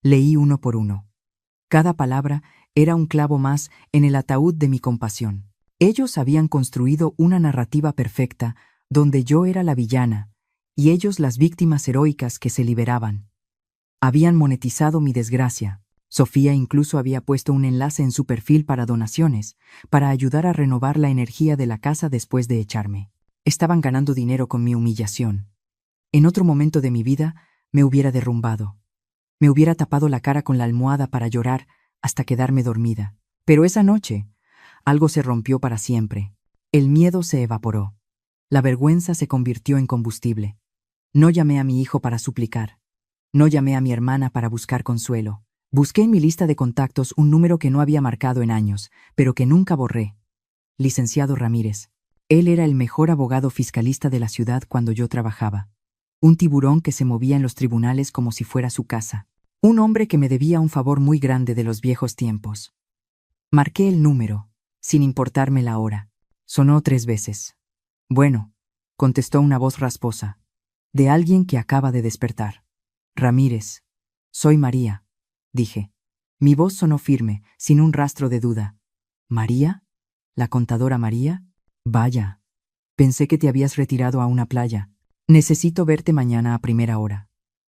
[SPEAKER 2] Leí uno por uno. Cada palabra era un clavo más en el ataúd de mi compasión. Ellos habían construido una narrativa perfecta donde yo era la villana y ellos las víctimas heroicas que se liberaban. Habían monetizado mi desgracia. Sofía incluso había puesto un enlace en su perfil para donaciones, para ayudar a renovar la energía de la casa después de echarme. Estaban ganando dinero con mi humillación. En otro momento de mi vida me hubiera derrumbado. Me hubiera tapado la cara con la almohada para llorar hasta quedarme dormida. Pero esa noche, algo se rompió para siempre. El miedo se evaporó. La vergüenza se convirtió en combustible. No llamé a mi hijo para suplicar. No llamé a mi hermana para buscar consuelo. Busqué en mi lista de contactos un número que no había marcado en años, pero que nunca borré. Licenciado Ramírez. Él era el mejor abogado fiscalista de la ciudad cuando yo trabajaba. Un tiburón que se movía en los tribunales como si fuera su casa. Un hombre que me debía un favor muy grande de los viejos tiempos. Marqué el número, sin importarme la hora. Sonó 3 veces. «Bueno», contestó una voz rasposa, de alguien que acaba de despertar. «Ramírez, soy María», dije. Mi voz sonó firme, sin un rastro de duda. «¿María? ¿La contadora María? Vaya. Pensé que te habías retirado a una playa. Necesito verte mañana a primera hora.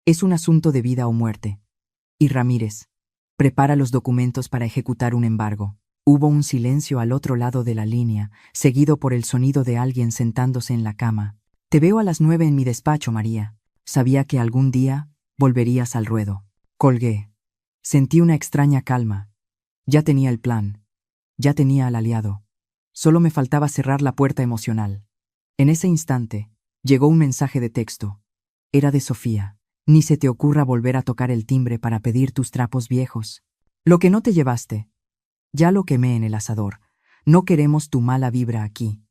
[SPEAKER 2] Es un asunto de vida o muerte». «¿Y Ramírez?», Prepara los documentos para ejecutar un embargo. Hubo un silencio al otro lado de la línea, seguido por el sonido de alguien sentándose en la cama. Te veo a las 9 en mi despacho, María. Sabía que algún día volverías al ruedo. Colgué. Sentí una extraña calma. Ya tenía el plan. Ya tenía al aliado. Solo me faltaba cerrar la puerta emocional. En ese instante, llegó un mensaje de texto. Era de Sofía. Ni se te ocurra volver a tocar el timbre para pedir tus trapos viejos. Lo que no te llevaste, ya lo quemé en el asador. No queremos tu mala vibra aquí.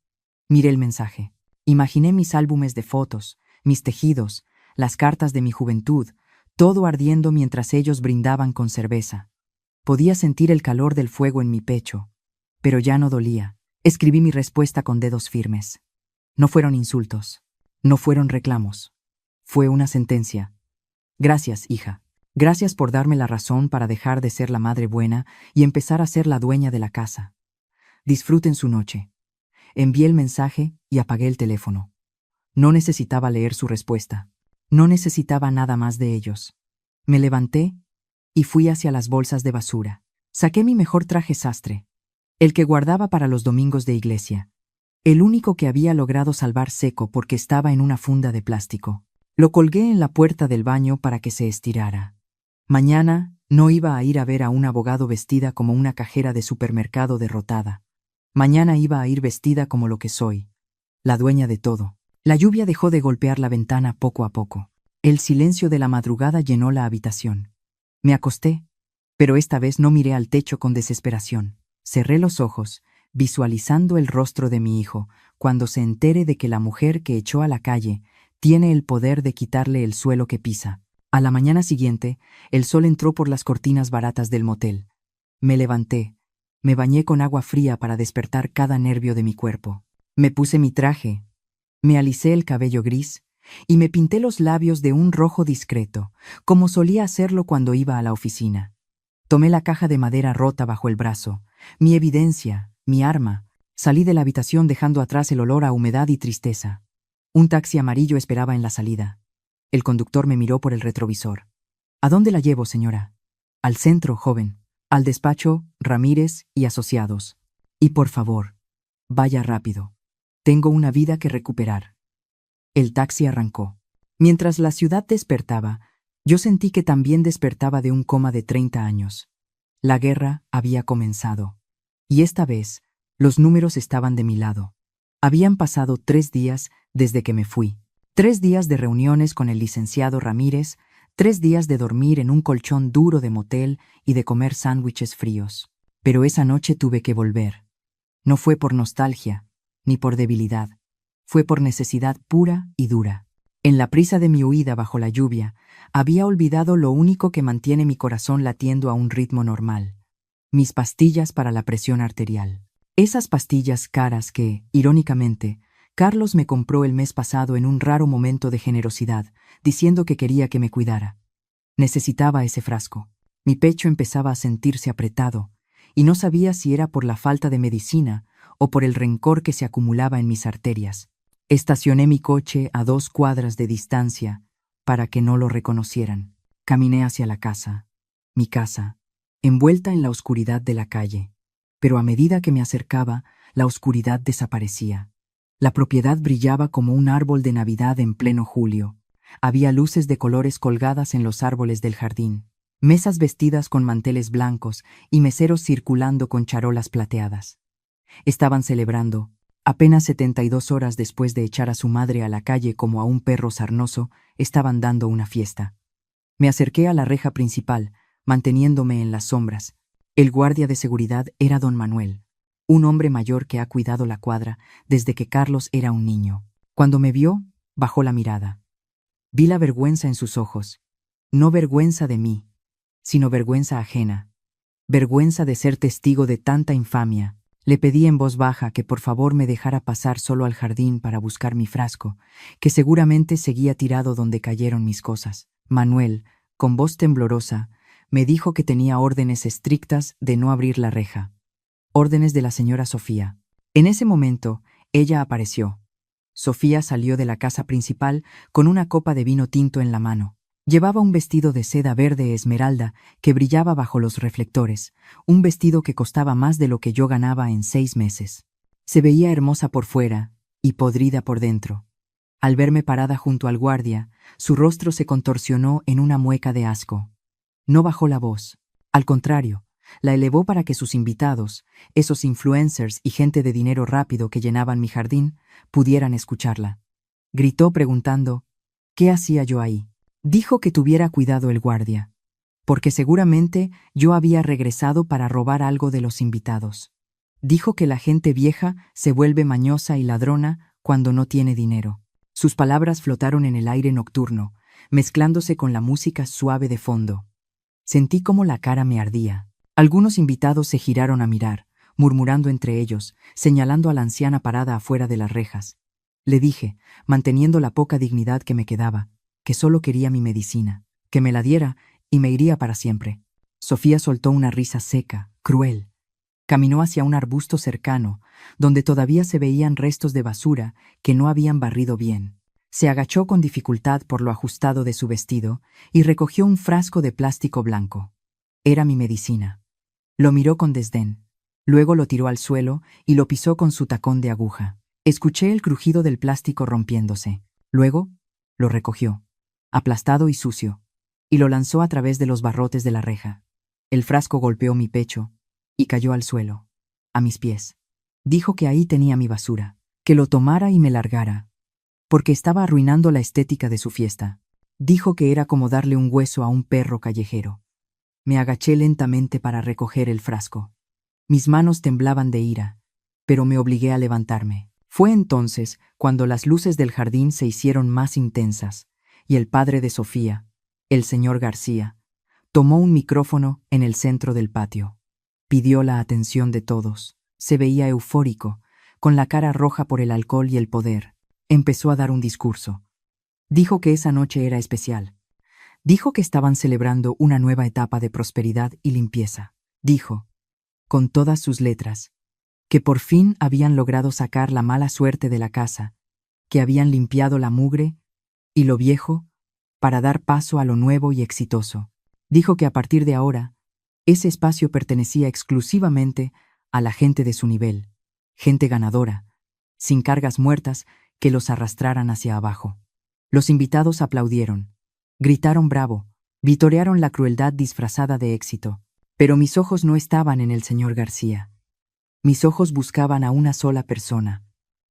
[SPEAKER 2] Miré el mensaje. Imaginé mis álbumes de fotos, mis tejidos, las cartas de mi juventud, todo ardiendo mientras ellos brindaban con cerveza. Podía sentir el calor del fuego en mi pecho, pero ya no dolía. Escribí mi respuesta con dedos firmes. No fueron insultos, no fueron reclamos. Fue una sentencia. Gracias, hija. Gracias por darme la razón para dejar de ser la madre buena y empezar a ser la dueña de la casa. Disfruten su noche. Envié el mensaje y apagué el teléfono. No necesitaba leer su respuesta. No necesitaba nada más de ellos. Me levanté y fui hacia las bolsas de basura. Saqué mi mejor traje sastre, el que guardaba para los domingos de iglesia, el único que había logrado salvar seco porque estaba en una funda de plástico. Lo colgué en la puerta del baño para que se estirara. Mañana no iba a ir a ver a un abogado vestida como una cajera de supermercado derrotada. Mañana iba a ir vestida como lo que soy, la dueña de todo. La lluvia dejó de golpear la ventana poco a poco. El silencio de la madrugada llenó la habitación. Me acosté, pero esta vez no miré al techo con desesperación. Cerré los ojos, visualizando el rostro de mi hijo, cuando se entere de que la mujer que echó a la calle tiene el poder de quitarle el suelo que pisa. A la mañana siguiente, el sol entró por las cortinas baratas del motel. Me levanté, me bañé con agua fría para despertar cada nervio de mi cuerpo. Me puse mi traje, me alisé el cabello gris y me pinté los labios de un rojo discreto, como solía hacerlo cuando iba a la oficina. Tomé la caja de madera rota bajo el brazo, mi evidencia, mi arma. Salí de la habitación dejando atrás el olor a humedad y tristeza. Un taxi amarillo esperaba en la salida. El conductor me miró por el retrovisor. ¿A dónde la llevo, señora? Al centro, joven. Al despacho, Ramírez y Asociados. Y por favor, vaya rápido. Tengo una vida que recuperar. El taxi arrancó. Mientras la ciudad despertaba, yo sentí que también despertaba de un coma de 30 años. La guerra había comenzado. Y esta vez, los números estaban de mi lado. Habían pasado 3 días desde que me fui. 3 días de reuniones con el licenciado Ramírez, 3 días de dormir en un colchón duro de motel y de comer sándwiches fríos. Pero esa noche tuve que volver. No fue por nostalgia, ni por debilidad. Fue por necesidad pura y dura. En la prisa de mi huida bajo la lluvia, había olvidado lo único que mantiene mi corazón latiendo a un ritmo normal: mis pastillas para la presión arterial. Esas pastillas caras que, irónicamente, Carlos me compró el mes pasado en un raro momento de generosidad, diciendo que quería que me cuidara. Necesitaba ese frasco. Mi pecho empezaba a sentirse apretado, y no sabía si era por la falta de medicina o por el rencor que se acumulaba en mis arterias. Estacioné mi coche a 2 cuadras de distancia para que no lo reconocieran. Caminé hacia la casa, mi casa, envuelta en la oscuridad de la calle. Pero a medida que me acercaba, la oscuridad desaparecía. La propiedad brillaba como un árbol de Navidad en pleno julio. Había luces de colores colgadas en los árboles del jardín, mesas vestidas con manteles blancos y meseros circulando con charolas plateadas. Estaban celebrando. Apenas 72 horas después de echar a su madre a la calle como a un perro sarnoso, estaban dando una fiesta. Me acerqué a la reja principal, manteniéndome en las sombras. El guardia de seguridad era don Manuel, un hombre mayor que ha cuidado la cuadra desde que Carlos era un niño. Cuando me vio, bajó la mirada. Vi la vergüenza en sus ojos. No vergüenza de mí, sino vergüenza ajena. Vergüenza de ser testigo de tanta infamia. Le pedí en voz baja que por favor me dejara pasar solo al jardín para buscar mi frasco, que seguramente seguía tirado donde cayeron mis cosas. Manuel, con voz temblorosa, me dijo que tenía órdenes estrictas de no abrir la reja. Órdenes de la señora Sofía. En ese momento, ella apareció. Sofía salió de la casa principal con una copa de vino tinto en la mano. Llevaba un vestido de seda verde esmeralda que brillaba bajo los reflectores, un vestido que costaba más de lo que yo ganaba en 6 meses. Se veía hermosa por fuera y podrida por dentro. Al verme parada junto al guardia, su rostro se contorsionó en una mueca de asco. No bajó la voz. Al contrario, la elevó para que sus invitados, esos influencers y gente de dinero rápido que llenaban mi jardín, pudieran escucharla. Gritó preguntando, ¿qué hacía yo ahí? Dijo que tuviera cuidado el guardia, porque seguramente yo había regresado para robar algo de los invitados. Dijo que la gente vieja se vuelve mañosa y ladrona cuando no tiene dinero. Sus palabras flotaron en el aire nocturno, mezclándose con la música suave de fondo. Sentí como la cara me ardía. Algunos invitados se giraron a mirar, murmurando entre ellos, señalando a la anciana parada afuera de las rejas. Le dije, manteniendo la poca dignidad que me quedaba, que solo quería mi medicina, que me la diera y me iría para siempre. Sofía soltó una risa seca, cruel. Caminó hacia un arbusto cercano, donde todavía se veían restos de basura que no habían barrido bien. Se agachó con dificultad por lo ajustado de su vestido y recogió un frasco de plástico blanco. Era mi medicina. Lo miró con desdén. Luego lo tiró al suelo y lo pisó con su tacón de aguja. Escuché el crujido del plástico rompiéndose. Luego, lo recogió, aplastado y sucio, y lo lanzó a través de los barrotes de la reja. El frasco golpeó mi pecho y cayó al suelo, a mis pies. Dijo que ahí tenía mi basura, que lo tomara y me largara, porque estaba arruinando la estética de su fiesta. Dijo que era como darle un hueso a un perro callejero. Me agaché lentamente para recoger el frasco. Mis manos temblaban de ira, pero me obligué a levantarme. Fue entonces cuando las luces del jardín se hicieron más intensas, y el padre de Sofía, el señor García, tomó un micrófono en el centro del patio. Pidió la atención de todos. Se veía eufórico, con la cara roja por el alcohol y el poder. Empezó a dar un discurso. Dijo que esa noche era especial. Dijo que estaban celebrando una nueva etapa de prosperidad y limpieza. Dijo, con todas sus letras, que por fin habían logrado sacar la mala suerte de la casa, que habían limpiado la mugre y lo viejo para dar paso a lo nuevo y exitoso. Dijo que a partir de ahora, ese espacio pertenecía exclusivamente a la gente de su nivel, gente ganadora, sin cargas muertas que los arrastraran hacia abajo. Los invitados aplaudieron, gritaron bravo, vitorearon la crueldad disfrazada de éxito, pero mis ojos no estaban en el señor García. Mis ojos buscaban a una sola persona,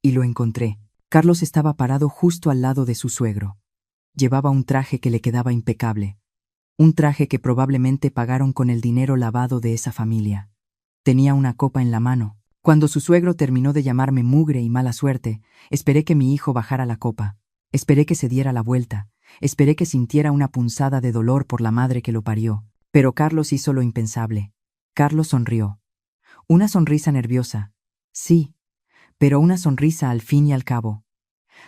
[SPEAKER 2] y lo encontré. Carlos estaba parado justo al lado de su suegro. Llevaba un traje que le quedaba impecable, un traje que probablemente pagaron con el dinero lavado de esa familia. Tenía una copa en la mano. Cuando su suegro terminó de llamarme mugre y mala suerte, esperé que mi hijo bajara la copa, esperé que se diera la vuelta, esperé que sintiera una punzada de dolor por la madre que lo parió, pero Carlos hizo lo impensable. Carlos sonrió. Una sonrisa nerviosa, sí, pero una sonrisa al fin y al cabo.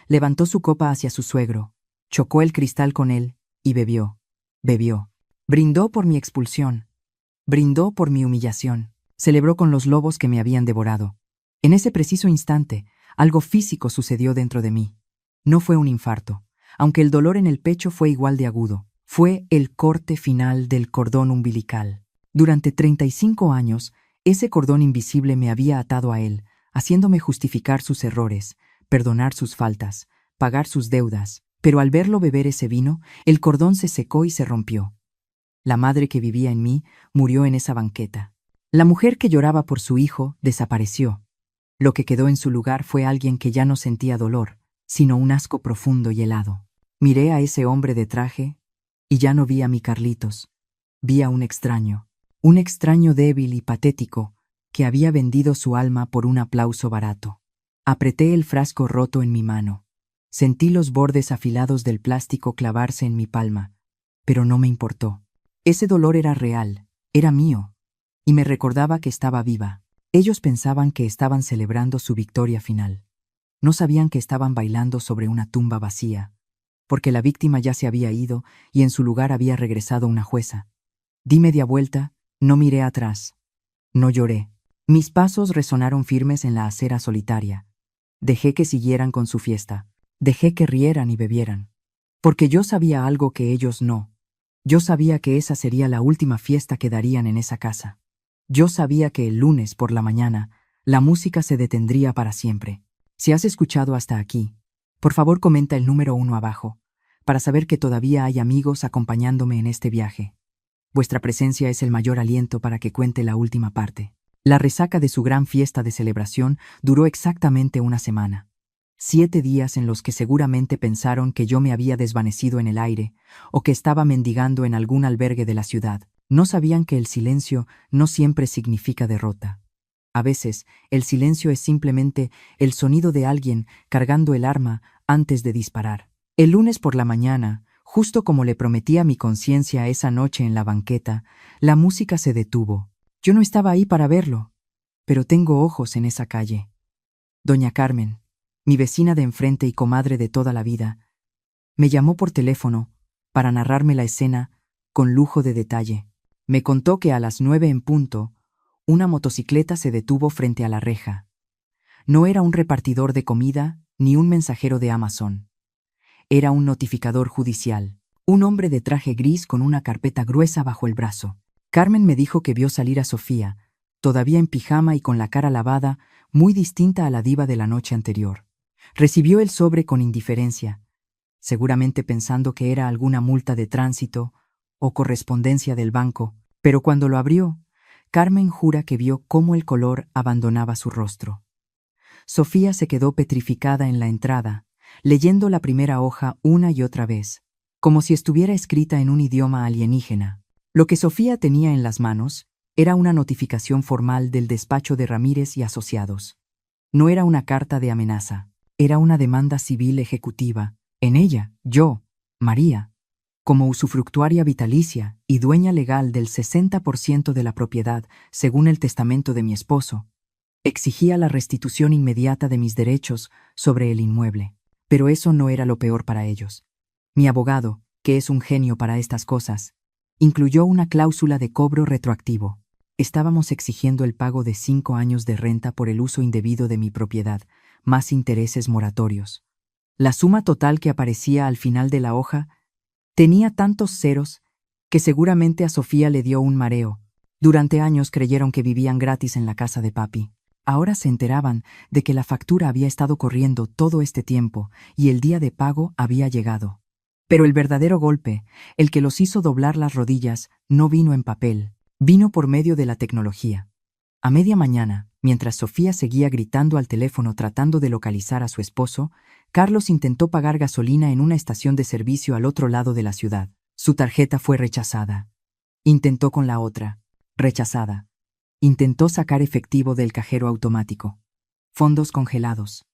[SPEAKER 2] Levantó su copa hacia su suegro, chocó el cristal con él y bebió. Bebió. Brindó por mi expulsión. Brindó por mi humillación. Celebró con los lobos que me habían devorado. En ese preciso instante, algo físico sucedió dentro de mí. No fue un infarto, aunque el dolor en el pecho fue igual de agudo. Fue el corte final del cordón umbilical. Durante 35 años, ese cordón invisible me había atado a él, haciéndome justificar sus errores, perdonar sus faltas, pagar sus deudas. Pero al verlo beber ese vino, el cordón se secó y se rompió. La madre que vivía en mí murió en esa banqueta. La mujer que lloraba por su hijo desapareció. Lo que quedó en su lugar fue alguien que ya no sentía dolor, sino un asco profundo y helado. Miré a ese hombre de traje y ya no vi a mi Carlitos. Vi a un extraño débil y patético que había vendido su alma por un aplauso barato. Apreté el frasco roto en mi mano. Sentí los bordes afilados del plástico clavarse en mi palma, pero no me importó. Ese dolor era real, era mío, y me recordaba que estaba viva. Ellos pensaban que estaban celebrando su victoria final. No sabían que estaban bailando sobre una tumba vacía, porque la víctima ya se había ido y en su lugar había regresado una jueza. Di media vuelta, no miré atrás. No lloré. Mis pasos resonaron firmes en la acera solitaria. Dejé que siguieran con su fiesta. Dejé que rieran y bebieran. Porque yo sabía algo que ellos no. Yo sabía que esa sería la última fiesta que darían en esa casa. Yo sabía que el lunes por la mañana la música se detendría para siempre. Si has escuchado hasta aquí, por favor comenta el número 1 abajo, para saber que todavía hay amigos acompañándome en este viaje. Vuestra presencia es el mayor aliento para que cuente la última parte. La resaca de su gran fiesta de celebración duró exactamente una semana. 7 días en los que seguramente pensaron que yo me había desvanecido en el aire o que estaba mendigando en algún albergue de la ciudad. No sabían que el silencio no siempre significa derrota. A veces, el silencio es simplemente el sonido de alguien cargando el arma antes de disparar. El lunes por la mañana, justo como le prometí a mi conciencia esa noche en la banqueta, la música se detuvo. Yo no estaba ahí para verlo, pero tengo ojos en esa calle. Doña Carmen, mi vecina de enfrente y comadre de toda la vida, me llamó por teléfono para narrarme la escena con lujo de detalle. Me contó que a las 9 en punto, una motocicleta se detuvo frente a la reja. No era un repartidor de comida ni un mensajero de Amazon. Era un notificador judicial, un hombre de traje gris con una carpeta gruesa bajo el brazo. Carmen me dijo que vio salir a Sofía, todavía en pijama y con la cara lavada, muy distinta a la diva de la noche anterior. Recibió el sobre con indiferencia, seguramente pensando que era alguna multa de tránsito o correspondencia del banco, pero cuando lo abrió, Carmen jura que vio cómo el color abandonaba su rostro. Sofía se quedó petrificada en la entrada, leyendo la primera hoja una y otra vez, como si estuviera escrita en un idioma alienígena. Lo que Sofía tenía en las manos era una notificación formal del despacho de Ramírez y Asociados. No era una carta de amenaza, era una demanda civil ejecutiva. En ella, yo, María, como usufructuaria vitalicia y dueña legal del 60% de la propiedad, según el testamento de mi esposo, exigía la restitución inmediata de mis derechos sobre el inmueble. Pero eso no era lo peor para ellos. Mi abogado, que es un genio para estas cosas, incluyó una cláusula de cobro retroactivo. Estábamos exigiendo el pago de 5 años de renta por el uso indebido de mi propiedad, más intereses moratorios. La suma total que aparecía al final de la hoja tenía tantos ceros que seguramente a Sofía le dio un mareo. Durante años creyeron que vivían gratis en la casa de papi. Ahora se enteraban de que la factura había estado corriendo todo este tiempo y el día de pago había llegado. Pero el verdadero golpe, el que los hizo doblar las rodillas, no vino en papel, vino por medio de la tecnología. A media mañana, mientras Sofía seguía gritando al teléfono tratando de localizar a su esposo, Carlos intentó pagar gasolina en una estación de servicio al otro lado de la ciudad. Su tarjeta fue rechazada. Intentó con la otra. Rechazada. Intentó sacar efectivo del cajero automático. Fondos congelados.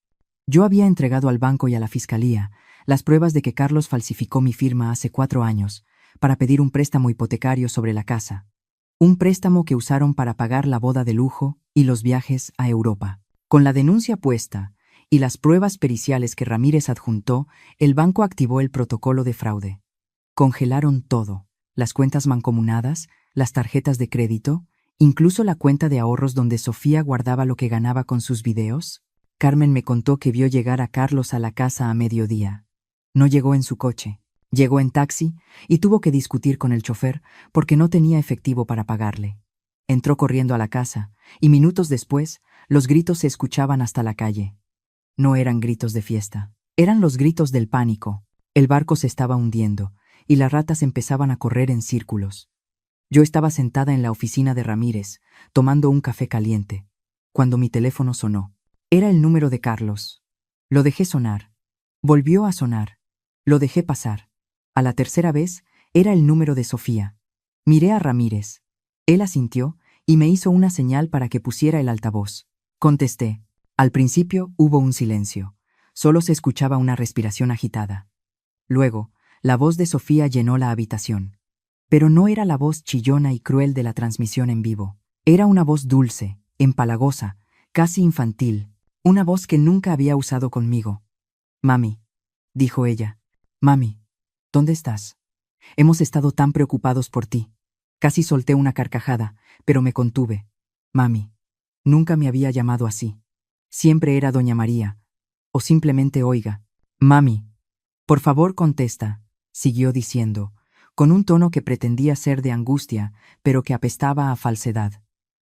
[SPEAKER 2] Yo había entregado al banco y a la fiscalía las pruebas de que Carlos falsificó mi firma hace 4 años para pedir un préstamo hipotecario sobre la casa. Un préstamo que usaron para pagar la boda de lujo y los viajes a Europa. Con la denuncia puesta y las pruebas periciales que Ramírez adjuntó, el banco activó el protocolo de fraude. Congelaron todo, las cuentas mancomunadas, las tarjetas de crédito, incluso la cuenta de ahorros donde Sofía guardaba lo que ganaba con sus videos. Carmen me contó que vio llegar a Carlos a la casa a mediodía. No llegó en su coche, llegó en taxi y tuvo que discutir con el chofer porque no tenía efectivo para pagarle. Entró corriendo a la casa y minutos después los gritos se escuchaban hasta la calle. No eran gritos de fiesta, eran los gritos del pánico. El barco se estaba hundiendo y las ratas empezaban a correr en círculos. Yo estaba sentada en la oficina de Ramírez, tomando un café caliente, cuando mi teléfono sonó. Era el número de Carlos. Lo dejé sonar. Volvió a sonar. Lo dejé pasar. A la tercera vez, era el número de Sofía. Miré a Ramírez. Él asintió y me hizo una señal para que pusiera el altavoz. Contesté. Al principio hubo un silencio. Solo se escuchaba una respiración agitada. Luego, la voz de Sofía llenó la habitación. Pero no era la voz chillona y cruel de la transmisión en vivo. Era una voz dulce, empalagosa, casi infantil, una voz que nunca había usado conmigo. «Mami», dijo ella. «Mami, ¿dónde estás? Hemos estado tan preocupados por ti». Casi solté una carcajada, pero me contuve. «Mami». Nunca me había llamado así. Siempre era Doña María, o simplemente Oiga. «Mami, Por favor, contesta, siguió diciendo, con un tono que pretendía ser de angustia, pero que apestaba a falsedad.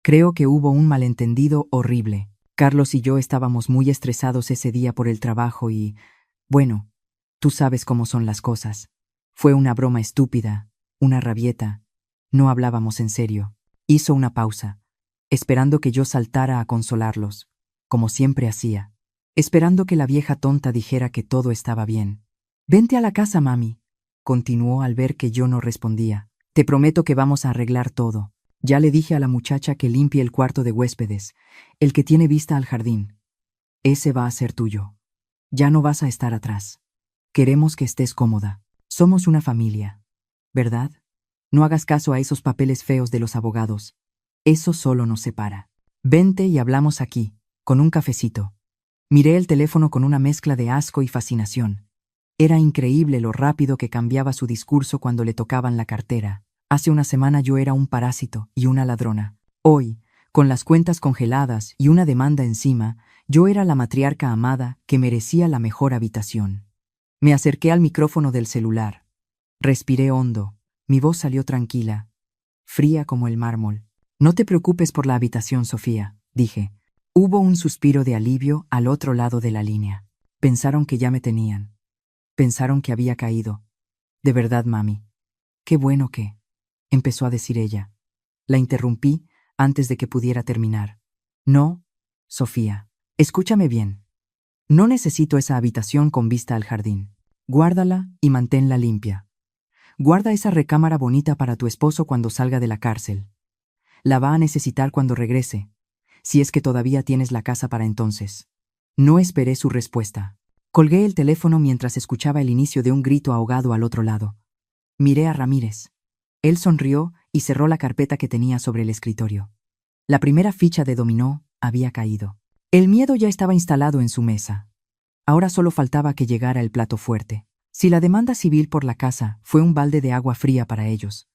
[SPEAKER 2] Creo que hubo un malentendido horrible. Carlos y yo estábamos muy estresados ese día por el trabajo y, bueno, tú sabes cómo son las cosas. Fue una broma estúpida, una rabieta. No hablábamos en serio. Hizo una pausa, esperando que yo saltara a consolarlos, como siempre hacía, esperando que la vieja tonta dijera que todo estaba bien. Vente a la casa, mami, continuó al ver que yo no respondía. Te prometo que vamos a arreglar todo. Ya le dije a la muchacha que limpie el cuarto de huéspedes, el que tiene vista al jardín. Ese va a ser tuyo. Ya no vas a estar atrás. Queremos que estés cómoda. Somos una familia, ¿verdad? No hagas caso a esos papeles feos de los abogados. Eso solo nos separa. Vente y hablamos aquí, con un cafecito. Miré el teléfono con una mezcla de asco y fascinación. Era increíble lo rápido que cambiaba su discurso cuando le tocaban la cartera. Hace una semana yo era un parásito y una ladrona. Hoy, con las cuentas congeladas y una demanda encima, yo era la matriarca amada que merecía la mejor habitación. Me acerqué al micrófono del celular. Respiré hondo. Mi voz salió tranquila, fría como el mármol. No te preocupes por la habitación, Sofía, dije. Hubo un suspiro de alivio al otro lado de la línea. Pensaron que ya me tenían. Pensaron que había caído. De verdad, mami. Qué bueno que... empezó a decir ella. La interrumpí antes de que pudiera terminar. No, Sofía, escúchame bien. No necesito esa habitación con vista al jardín. Guárdala y manténla limpia. Guarda esa recámara bonita para tu esposo cuando salga de la cárcel. La va a necesitar cuando regrese, si es que todavía tienes la casa para entonces. No esperé su respuesta. Colgué el teléfono mientras escuchaba el inicio de un grito ahogado al otro lado. Miré a Ramírez. Él sonrió y cerró la carpeta que tenía sobre el escritorio. La primera ficha de dominó había caído. El miedo ya estaba instalado en su mesa. Ahora solo faltaba que llegara el plato fuerte. Si la demanda civil por la casa fue un balde de agua fría para ellos,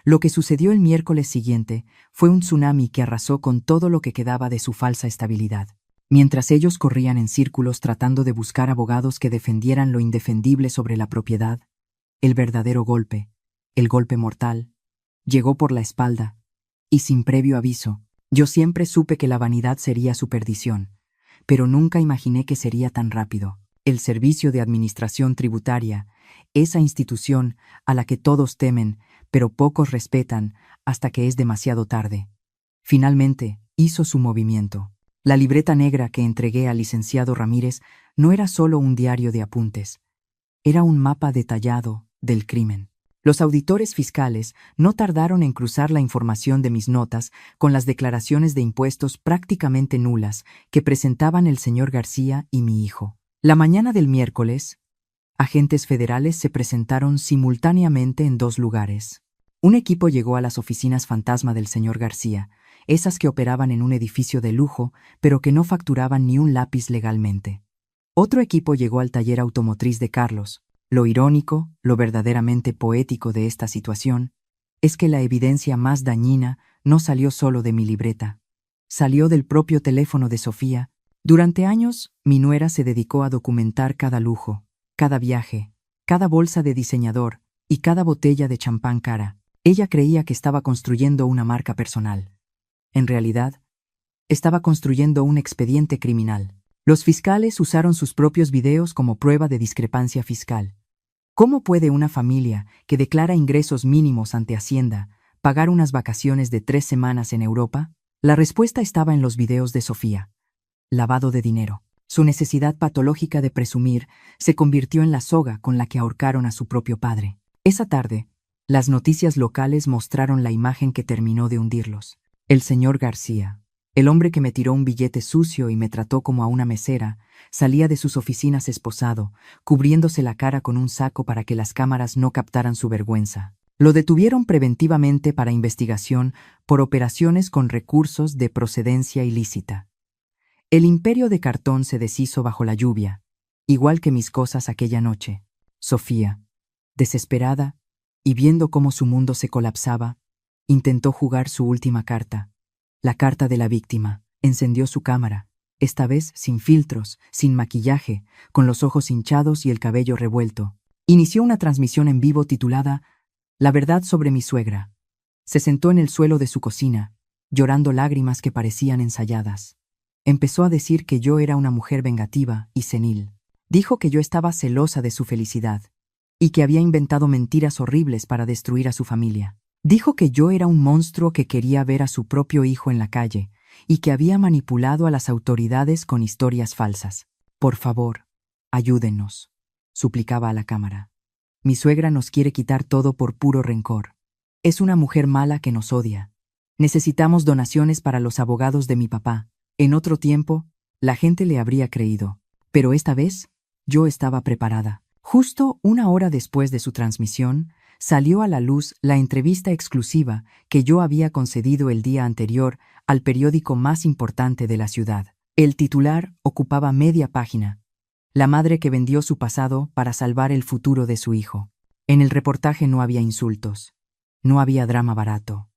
[SPEAKER 2] lo que sucedió el miércoles siguiente fue un tsunami que arrasó con todo lo que quedaba de su falsa estabilidad. Mientras ellos corrían en círculos tratando de buscar abogados que defendieran lo indefendible sobre la propiedad, el verdadero golpe, el golpe mortal, llegó por la espalda, y sin previo aviso. Yo siempre supe que la vanidad sería su perdición, pero nunca imaginé que sería tan rápido. El Servicio de Administración Tributaria, esa institución a la que todos temen, pero pocos respetan hasta que es demasiado tarde. Finalmente, hizo su movimiento. La libreta negra que entregué al licenciado Ramírez no era solo un diario de apuntes, era un mapa detallado del crimen. Los auditores fiscales no tardaron en cruzar la información de mis notas con las declaraciones de impuestos prácticamente nulas que presentaban el señor García y mi hijo. La mañana del miércoles, agentes federales se presentaron simultáneamente en 2 lugares. Un equipo llegó a las oficinas fantasma del señor García, esas que operaban en un edificio de lujo, pero que no facturaban ni un lápiz legalmente. Otro equipo llegó al taller automotriz de Carlos. Lo irónico, lo verdaderamente poético de esta situación, es que la evidencia más dañina no salió solo de mi libreta. Salió del propio teléfono de Sofía. Durante años, mi nuera se dedicó a documentar cada lujo, cada viaje, cada bolsa de diseñador y cada botella de champán cara. Ella creía que estaba construyendo una marca personal. En realidad, estaba construyendo un expediente criminal. Los fiscales usaron sus propios videos como prueba de discrepancia fiscal. ¿Cómo puede una familia que declara ingresos mínimos ante Hacienda pagar unas vacaciones de 3 semanas en Europa? La respuesta estaba en los videos de Sofía. Lavado de dinero. Su necesidad patológica de presumir se convirtió en la soga con la que ahorcaron a su propio padre. Esa tarde, las noticias locales mostraron la imagen que terminó de hundirlos. El señor García, el hombre que me tiró un billete sucio y me trató como a una mesera, salía de sus oficinas esposado, cubriéndose la cara con un saco para que las cámaras no captaran su vergüenza. Lo detuvieron preventivamente para investigación por operaciones con recursos de procedencia ilícita. El imperio de cartón se deshizo bajo la lluvia, igual que mis cosas aquella noche. Sofía, desesperada y viendo cómo su mundo se colapsaba, intentó jugar su última carta, la carta de la víctima. Encendió su cámara, esta vez sin filtros, sin maquillaje, con los ojos hinchados y el cabello revuelto. Inició una transmisión en vivo titulada La verdad sobre mi suegra. Se sentó en el suelo de su cocina, llorando lágrimas que parecían ensayadas. Empezó a decir que yo era una mujer vengativa y senil. Dijo que yo estaba celosa de su felicidad y que había inventado mentiras horribles para destruir a su familia. Dijo que yo era un monstruo que quería ver a su propio hijo en la calle y que había manipulado a las autoridades con historias falsas. Por favor, ayúdenos, suplicaba a la cámara. Mi suegra nos quiere quitar todo por puro rencor. Es una mujer mala que nos odia. Necesitamos donaciones para los abogados de mi papá. En otro tiempo, la gente le habría creído, pero esta vez yo estaba preparada. Justo una hora después de su transmisión, salió a la luz la entrevista exclusiva que yo había concedido el día anterior al periódico más importante de la ciudad. El titular ocupaba media página. La madre que vendió su pasado para salvar el futuro de su hijo. En el reportaje no había insultos, no había drama barato,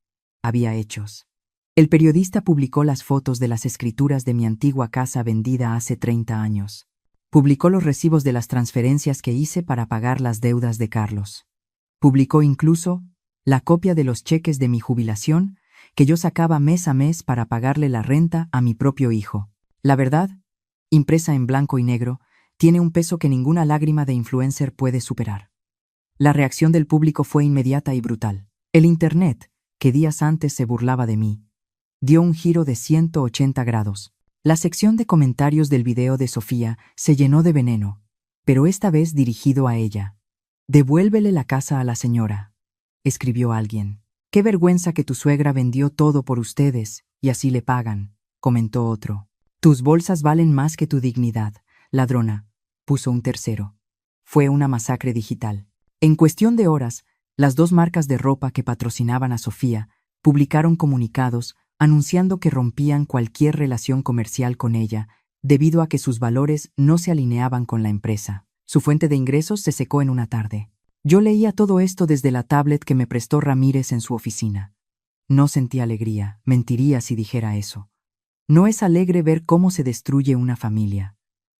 [SPEAKER 2] había hechos. El periodista publicó las fotos de las escrituras de mi antigua casa vendida hace 30 años. Publicó los recibos de las transferencias que hice para pagar las deudas de Carlos. Publicó incluso la copia de los cheques de mi jubilación que yo sacaba mes a mes para pagarle la renta a mi propio hijo. La verdad, impresa en blanco y negro, tiene un peso que ninguna lágrima de influencer puede superar. La reacción del público fue inmediata y brutal. El Internet, que días antes se burlaba de mí, dio un giro de 180 grados. La sección de comentarios del video de Sofía se llenó de veneno, pero esta vez dirigido a ella. «Devuélvele la casa a la señora», escribió alguien. «Qué vergüenza que tu suegra vendió todo por ustedes y así le pagan», comentó otro. «Tus bolsas valen más que tu dignidad, ladrona», puso un tercero. Fue una masacre digital. En cuestión de horas, las dos marcas de ropa que patrocinaban a Sofía publicaron comunicados anunciando que rompían cualquier relación comercial con ella debido a que sus valores no se alineaban con la empresa. Su fuente de ingresos se secó en una tarde. Yo leía todo esto desde la tablet que me prestó Ramírez en su oficina. No sentí alegría, mentiría si dijera eso. No es alegre ver cómo se destruye una familia,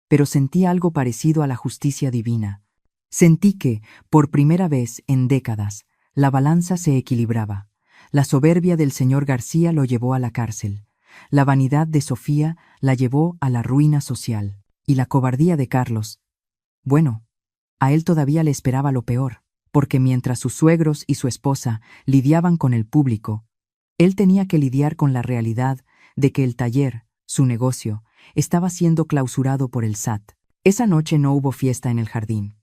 [SPEAKER 2] pero sentí algo parecido a la justicia divina. Sentí que, por primera vez en décadas, la balanza se equilibraba. La soberbia del señor García lo llevó a la cárcel. La vanidad de Sofía la llevó a la ruina social. Y la cobardía de Carlos. Bueno, a él todavía le esperaba lo peor, porque mientras sus suegros y su esposa lidiaban con el público, él tenía que lidiar con la realidad de que el taller, su negocio, estaba siendo clausurado por el SAT. Esa noche no hubo fiesta en el jardín.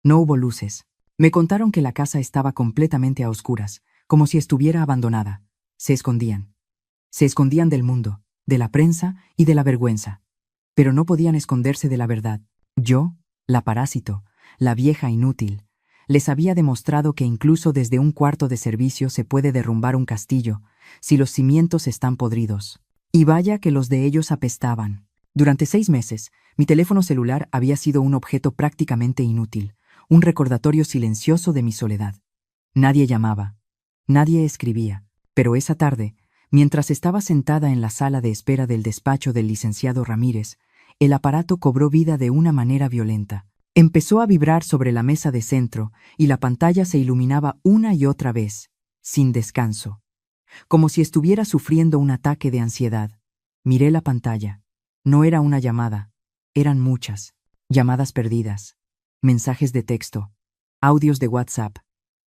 [SPEAKER 2] No hubo luces. Me contaron que la casa estaba completamente a oscuras, como si estuviera abandonada. Se escondían. Se escondían del mundo, de la prensa y de la vergüenza. Pero no podían esconderse de la verdad. Yo, la parásito, la vieja inútil, les había demostrado que incluso desde un cuarto de servicio se puede derrumbar un castillo si los cimientos están podridos. Y vaya que los de ellos apestaban. Durante 6 meses, mi teléfono celular había sido un objeto prácticamente inútil, un recordatorio silencioso de mi soledad. Nadie llamaba, nadie escribía, pero esa tarde, mientras estaba sentada en la sala de espera del despacho del licenciado Ramírez, el aparato cobró vida de una manera violenta. Empezó a vibrar sobre la mesa de centro y la pantalla se iluminaba una y otra vez, sin descanso, como si estuviera sufriendo un ataque de ansiedad. Miré la pantalla. No era una llamada, eran muchas. Llamadas perdidas, mensajes de texto, audios de WhatsApp,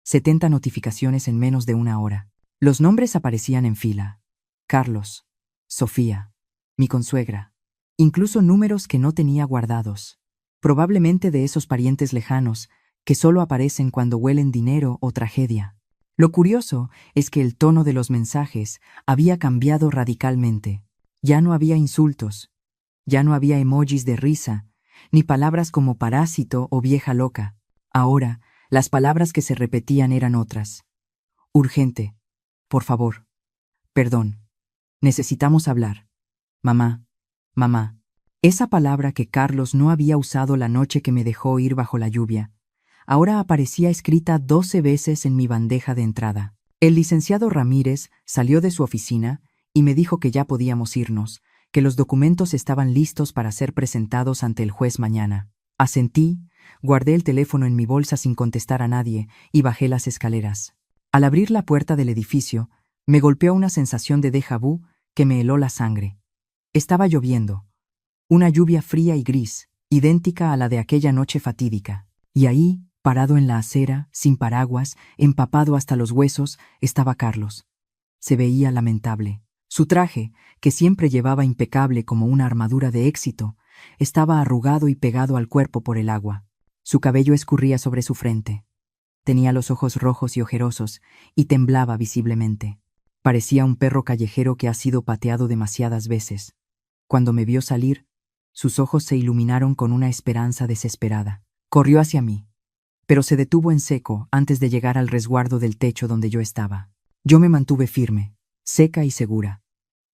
[SPEAKER 2] 70 notificaciones en menos de una hora. Los nombres aparecían en fila. Carlos, Sofía, mi consuegra, incluso números que no tenía guardados. Probablemente de esos parientes lejanos que solo aparecen cuando huelen dinero o tragedia. Lo curioso es que el tono de los mensajes había cambiado radicalmente. Ya no había insultos, ya no había emojis de risa, ni palabras como parásito o vieja loca. Ahora, las palabras que se repetían eran otras. Urgente. Por favor. Perdón. Necesitamos hablar. Mamá. Mamá. Esa palabra que Carlos no había usado la noche que me dejó ir bajo la lluvia, ahora aparecía escrita 12 veces en mi bandeja de entrada. El licenciado Ramírez salió de su oficina y me dijo que ya podíamos irnos, que los documentos estaban listos para ser presentados ante el juez mañana. Asentí, guardé el teléfono en mi bolsa sin contestar a nadie y bajé las escaleras. Al abrir la puerta del edificio, me golpeó una sensación de déjà vu que me heló la sangre. Estaba lloviendo. Una lluvia fría y gris, idéntica a la de aquella noche fatídica. Y ahí, parado en la acera, sin paraguas, empapado hasta los huesos, estaba Carlos. Se veía lamentable. Su traje, que siempre llevaba impecable como una armadura de éxito, estaba arrugado y pegado al cuerpo por el agua. Su cabello escurría sobre su frente. Tenía los ojos rojos y ojerosos, y temblaba visiblemente. Parecía un perro callejero que ha sido pateado demasiadas veces. Cuando me vio salir, sus ojos se iluminaron con una esperanza desesperada. Corrió hacia mí, pero se detuvo en seco antes de llegar al resguardo del techo donde yo estaba. Yo me mantuve firme, seca y segura.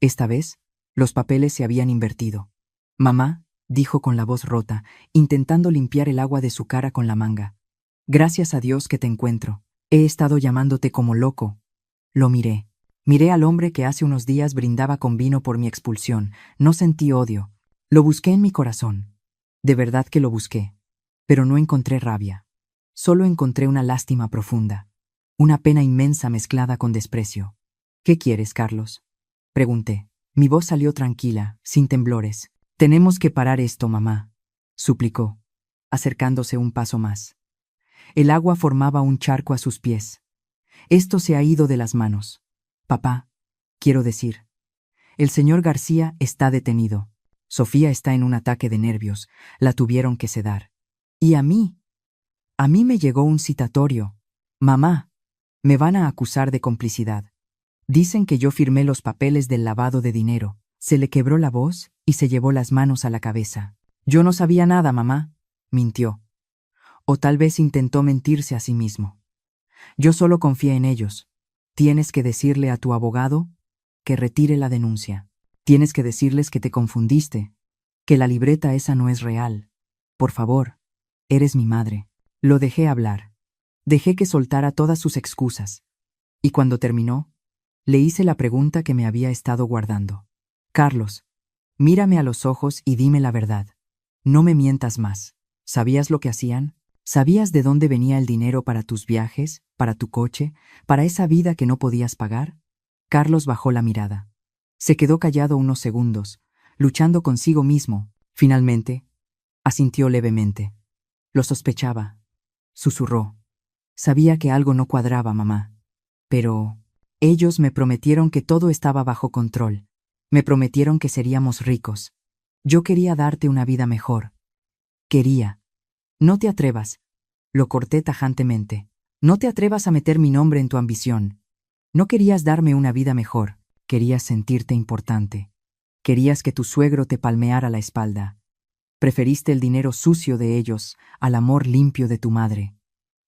[SPEAKER 2] Esta vez, los papeles se habían invertido. «Mamá», dijo con la voz rota, intentando limpiar el agua de su cara con la manga. «Gracias a Dios que te encuentro. He estado llamándote como loco». Lo miré. Miré al hombre que hace unos días brindaba con vino por mi expulsión. No sentí odio. Lo busqué en mi corazón. De verdad que lo busqué. Pero no encontré rabia. Solo encontré una lástima profunda. Una pena inmensa mezclada con desprecio. «¿Qué quieres, Carlos?», pregunté. Mi voz salió tranquila, sin temblores. «Tenemos que parar esto, mamá», suplicó, acercándose un paso más. El agua formaba un charco a sus pies. «Esto se ha ido de las manos. Papá, quiero decir. El señor García está detenido. Sofía está en un ataque de nervios. La tuvieron que sedar. Y a mí me llegó un citatorio. Mamá, me van a acusar de complicidad. Dicen que yo firmé los papeles del lavado de dinero». Se le quebró la voz y se llevó las manos a la cabeza. «Yo no sabía nada, mamá», mintió. O tal vez intentó mentirse a sí mismo. «Yo solo confié en ellos. Tienes que decirle a tu abogado que retire la denuncia. Tienes que decirles que te confundiste, que la libreta esa no es real. Por favor, eres mi madre». Lo dejé hablar. Dejé que soltara todas sus excusas. Y cuando terminó, le hice la pregunta que me había estado guardando. «Carlos, mírame a los ojos y dime la verdad. No me mientas más. ¿Sabías lo que hacían? ¿Sabías de dónde venía el dinero para tus viajes, para tu coche, para esa vida que no podías pagar?» Carlos bajó la mirada. Se quedó callado unos segundos, luchando consigo mismo. Finalmente, asintió levemente. «Lo sospechaba», susurró. «Sabía que algo no cuadraba, mamá. Pero ellos me prometieron que todo estaba bajo control. Me prometieron que seríamos ricos. Yo quería darte una vida mejor. Quería». «No te atrevas», lo corté tajantemente. «No te atrevas a meter mi nombre en tu ambición. No querías darme una vida mejor. Querías sentirte importante. Querías que tu suegro te palmeara la espalda. Preferiste el dinero sucio de ellos al amor limpio de tu madre».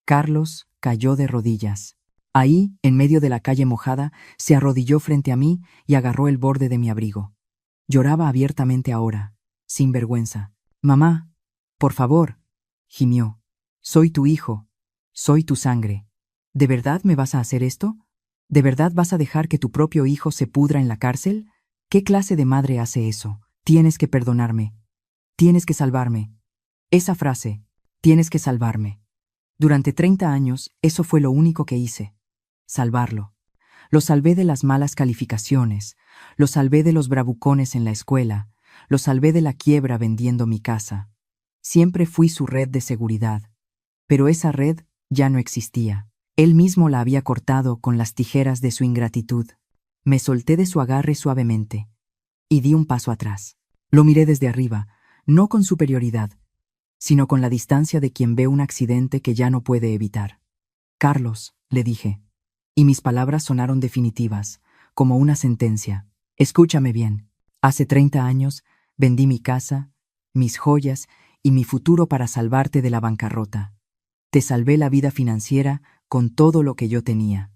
[SPEAKER 2] Carlos cayó de rodillas. Ahí, en medio de la calle mojada, se arrodilló frente a mí y agarró el borde de mi abrigo. Lloraba abiertamente ahora, sin vergüenza. «Mamá, por favor», gimió. «Soy tu hijo. Soy tu sangre. ¿De verdad me vas a hacer esto? ¿De verdad vas a dejar que tu propio hijo se pudra en la cárcel? ¿Qué clase de madre hace eso? Tienes que perdonarme. Tienes que salvarme». Esa frase, «tienes que salvarme». Durante 30 años, eso fue lo único que hice. Salvarlo. Lo salvé de las malas calificaciones, lo salvé de los bravucones en la escuela, lo salvé de la quiebra vendiendo mi casa. Siempre fui su red de seguridad. Pero esa red ya no existía. Él mismo la había cortado con las tijeras de su ingratitud. Me solté de su agarre suavemente y di un paso atrás. Lo miré desde arriba, no con superioridad, sino con la distancia de quien ve un accidente que ya no puede evitar. «Carlos», le dije, y mis palabras sonaron definitivas, como una sentencia. «Escúchame bien. Hace 30 años vendí mi casa, mis joyas y mi futuro para salvarte de la bancarrota. Te salvé la vida financiera con todo lo que yo tenía.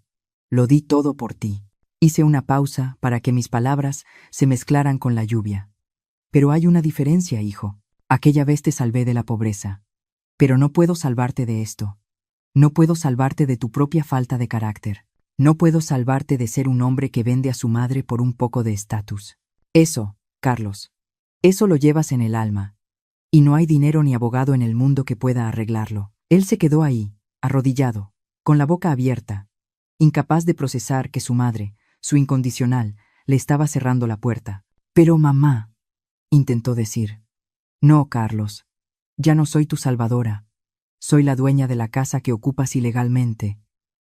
[SPEAKER 2] Lo di todo por ti». Hice una pausa para que mis palabras se mezclaran con la lluvia. «Pero hay una diferencia, hijo. Aquella vez te salvé de la pobreza. Pero no puedo salvarte de esto. No puedo salvarte de tu propia falta de carácter. No puedo salvarte de ser un hombre que vende a su madre por un poco de estatus. Eso, Carlos. Eso lo llevas en el alma. Y no hay dinero ni abogado en el mundo que pueda arreglarlo. Él se quedó ahí, arrodillado, con la boca abierta, incapaz de procesar que su madre, su incondicional, le estaba cerrando la puerta. Pero mamá, intentó decir. No, Carlos. Ya no soy tu salvadora. Soy la dueña de la casa que ocupas ilegalmente.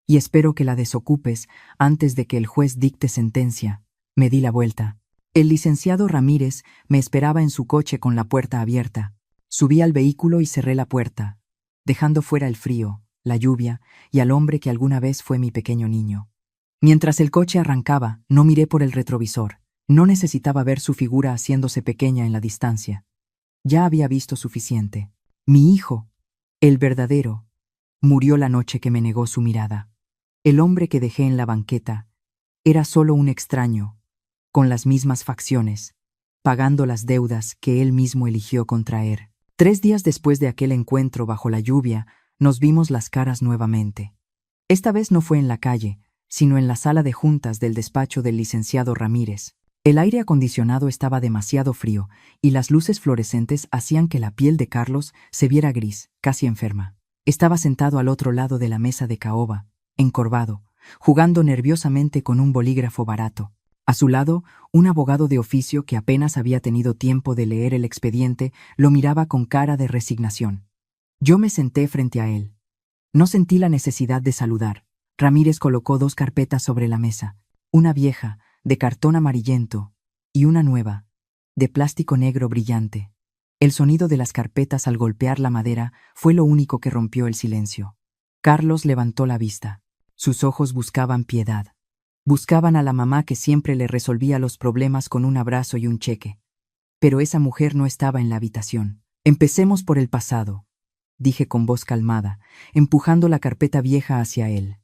[SPEAKER 2] Y espero que la desocupes antes de que el juez dicte sentencia. Me di la vuelta. El licenciado Ramírez me esperaba en su coche con la puerta abierta. Subí al vehículo y cerré la puerta, dejando fuera el frío, la lluvia y al hombre que alguna vez fue mi pequeño niño. Mientras el coche arrancaba, no miré por el retrovisor. No necesitaba ver su figura haciéndose pequeña en la distancia. Ya había visto suficiente. Mi hijo, el verdadero, murió la noche que me negó su mirada. El hombre que dejé en la banqueta era solo un extraño, con las mismas facciones, pagando las deudas que él mismo eligió contraer. 3 días después de aquel encuentro bajo la lluvia, nos vimos las caras nuevamente. Esta vez no fue en la calle, sino en la sala de juntas del despacho del licenciado Ramírez. El aire acondicionado estaba demasiado frío y las luces fluorescentes hacían que la piel de Carlos se viera gris, casi enferma. Estaba sentado al otro lado de la mesa de caoba, encorvado, jugando nerviosamente con un bolígrafo barato. A su lado, un abogado de oficio que apenas había tenido tiempo de leer el expediente lo miraba con cara de resignación. Yo me senté frente a él. No sentí la necesidad de saludar. Ramírez colocó 2 carpetas sobre la mesa, una vieja, de cartón amarillento, y una nueva, de plástico negro brillante. El sonido de las carpetas al golpear la madera fue lo único que rompió el silencio. Carlos levantó la vista. Sus ojos buscaban piedad. Buscaban a la mamá que siempre le resolvía los problemas con un abrazo y un cheque. Pero esa mujer no estaba en la habitación. Empecemos por el pasado, dije con voz calmada, empujando la carpeta vieja hacia él.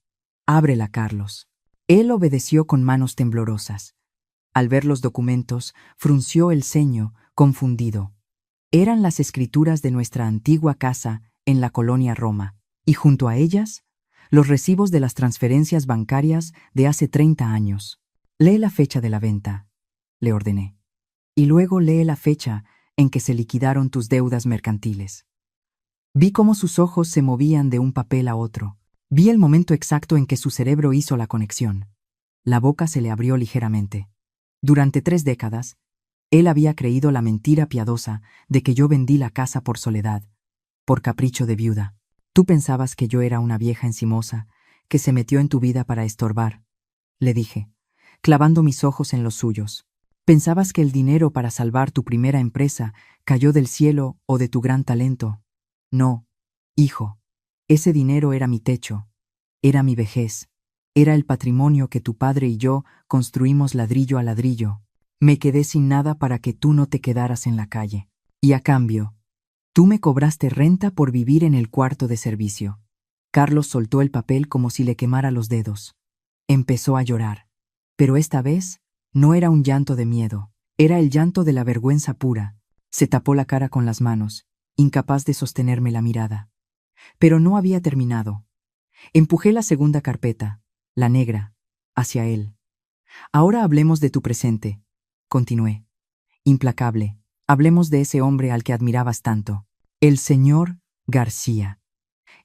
[SPEAKER 2] Ábrela, Carlos. Él obedeció con manos temblorosas. Al ver los documentos, frunció el ceño, confundido. Eran las escrituras de nuestra antigua casa en la colonia Roma, y junto a ellas, los recibos de las transferencias bancarias de hace 30 años. Lee la fecha de la venta, le ordené. Y luego lee la fecha en que se liquidaron tus deudas mercantiles. Vi cómo sus ojos se movían de un papel a otro. Vi el momento exacto en que su cerebro hizo la conexión. La boca se le abrió ligeramente. Durante 3 décadas, él había creído la mentira piadosa de que yo vendí la casa por soledad, por capricho de viuda. Tú pensabas que yo era una vieja encimosa, que se metió en tu vida para estorbar, le dije, clavando mis ojos en los suyos. Pensabas que el dinero para salvar tu primera empresa cayó del cielo o de tu gran talento. No, hijo, ese dinero era mi techo, era mi vejez, era el patrimonio que tu padre y yo construimos ladrillo a ladrillo. Me quedé sin nada para que tú no te quedaras en la calle. Y a cambio, tú me cobraste renta por vivir en el cuarto de servicio. Carlos soltó el papel como si le quemara los dedos. Empezó a llorar. Pero esta vez no era un llanto de miedo, era el llanto de la vergüenza pura. Se tapó la cara con las manos, incapaz de sostenerme la mirada. Pero no había terminado. Empujé la segunda carpeta, la negra, hacia él. Ahora hablemos de tu presente, continué. Implacable. Hablemos de ese hombre al que admirabas tanto, el señor García.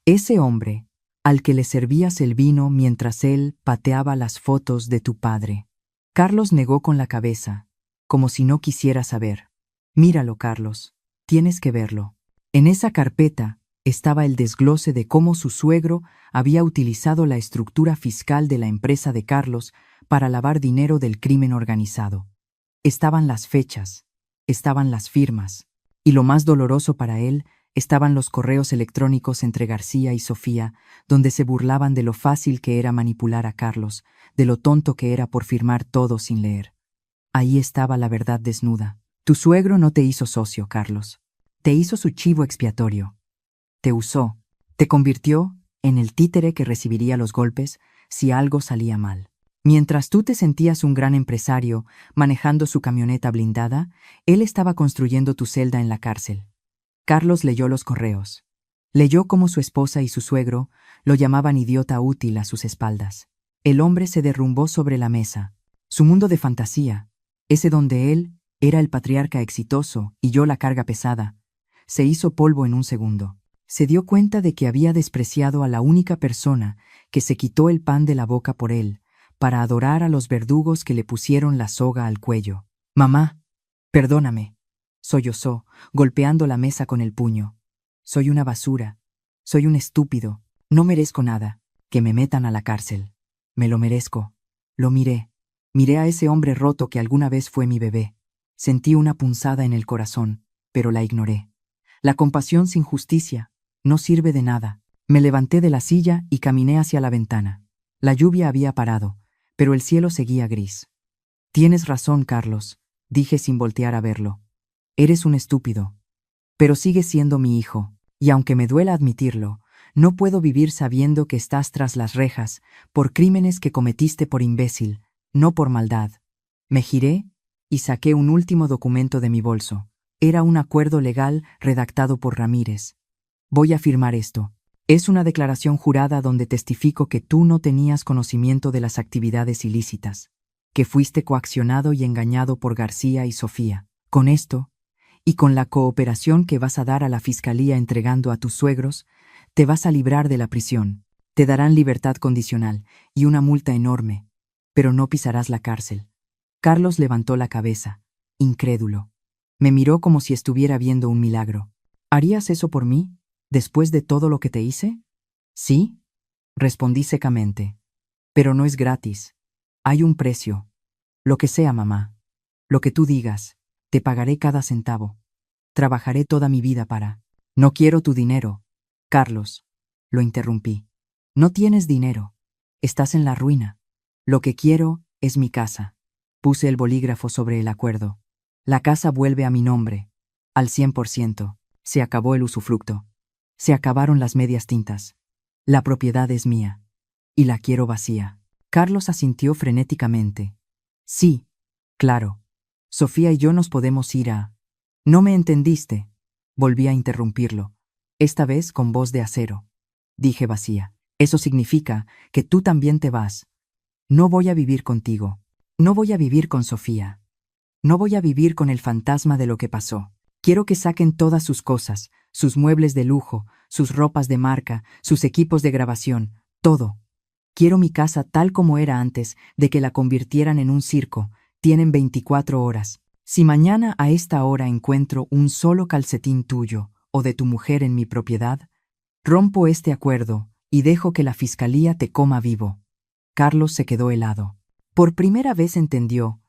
[SPEAKER 2] Ese hombre al que le servías el vino mientras él pateaba las fotos de tu padre. Carlos negó con la cabeza, como si no quisiera saber. Míralo, Carlos, tienes que verlo. En esa carpeta estaba el desglose de cómo su suegro había utilizado la estructura fiscal de la empresa de Carlos para lavar dinero del crimen organizado. Estaban las fechas, estaban las firmas, y lo más doloroso para él, estaban los correos electrónicos entre García y Sofía, donde se burlaban de lo fácil que era manipular a Carlos, de lo tonto que era por firmar todo sin leer. Ahí estaba la verdad desnuda. Tu suegro no te hizo socio, Carlos. Te hizo su chivo expiatorio. Te usó, te convirtió en el títere que recibiría los golpes si algo salía mal. Mientras tú te sentías un gran empresario manejando su camioneta blindada, él estaba construyendo tu celda en la cárcel. Carlos leyó los correos. Leyó cómo su esposa y su suegro lo llamaban idiota útil a sus espaldas. El hombre se derrumbó sobre la mesa. Su mundo de fantasía, ese donde él Era el patriarca exitoso y yo la carga pesada. Se hizo polvo en un segundo. Se dio cuenta de que había despreciado a la única persona que se quitó el pan de la boca por él, para adorar a los verdugos que le pusieron la soga al cuello. Mamá, perdóname, sollozó, golpeando la mesa con el puño. Soy una basura, soy un estúpido, no merezco nada, que me metan a la cárcel. Me lo merezco. Lo miré. Miré a ese hombre roto que alguna vez fue mi bebé. Sentí una punzada en el corazón, pero la ignoré. La compasión sin justicia no sirve de nada. Me levanté de la silla y caminé hacia la ventana. La lluvia había parado, pero el cielo seguía gris. Tienes razón, Carlos, dije sin voltear a verlo. Eres un estúpido. Pero sigues siendo mi hijo, y aunque me duela admitirlo, no puedo vivir sabiendo que estás tras las rejas por crímenes que cometiste por imbécil, no por maldad. Me giré y saqué un último documento de mi bolso. Era un acuerdo legal redactado por Ramírez. Voy a firmar esto. Es una declaración jurada donde testifico que tú no tenías conocimiento de las actividades ilícitas, que fuiste coaccionado y engañado por García y Sofía. Con esto, y con la cooperación que vas a dar a la fiscalía entregando a tus suegros, te vas a librar de la prisión. Te darán libertad condicional y una multa enorme, pero no pisarás la cárcel. Carlos levantó la cabeza, incrédulo. Me miró como si estuviera viendo un milagro. ¿Harías eso por mí, después de todo lo que te hice? Sí, respondí secamente. Pero no es gratis. Hay un precio. Lo que sea, mamá. Lo que tú digas. Te pagaré cada centavo. Trabajaré toda mi vida para... No quiero tu dinero. Carlos, lo interrumpí. No tienes dinero. Estás en la ruina. Lo que quiero es mi casa. Puse el bolígrafo sobre el acuerdo. La casa vuelve a mi nombre. Al 100%. Se acabó el usufructo. Se acabaron las medias tintas. La propiedad es mía. Y la quiero vacía. Carlos asintió frenéticamente. Sí, claro. Sofía y yo nos podemos ir a... No me entendiste. Volví a interrumpirlo. Esta vez con voz de acero. Dije vacía. Eso significa que tú también te vas. No voy a vivir contigo. No voy a vivir con Sofía. No voy a vivir con el fantasma de lo que pasó. Quiero que saquen todas sus cosas, sus muebles de lujo, sus ropas de marca, sus equipos de grabación, todo. Quiero mi casa tal como era antes de que la convirtieran en un circo. Tienen 24 horas. Si mañana a esta hora encuentro un solo calcetín tuyo o de tu mujer en mi propiedad, rompo este acuerdo y dejo que la fiscalía te coma vivo. Carlos se quedó helado. Por primera vez entendió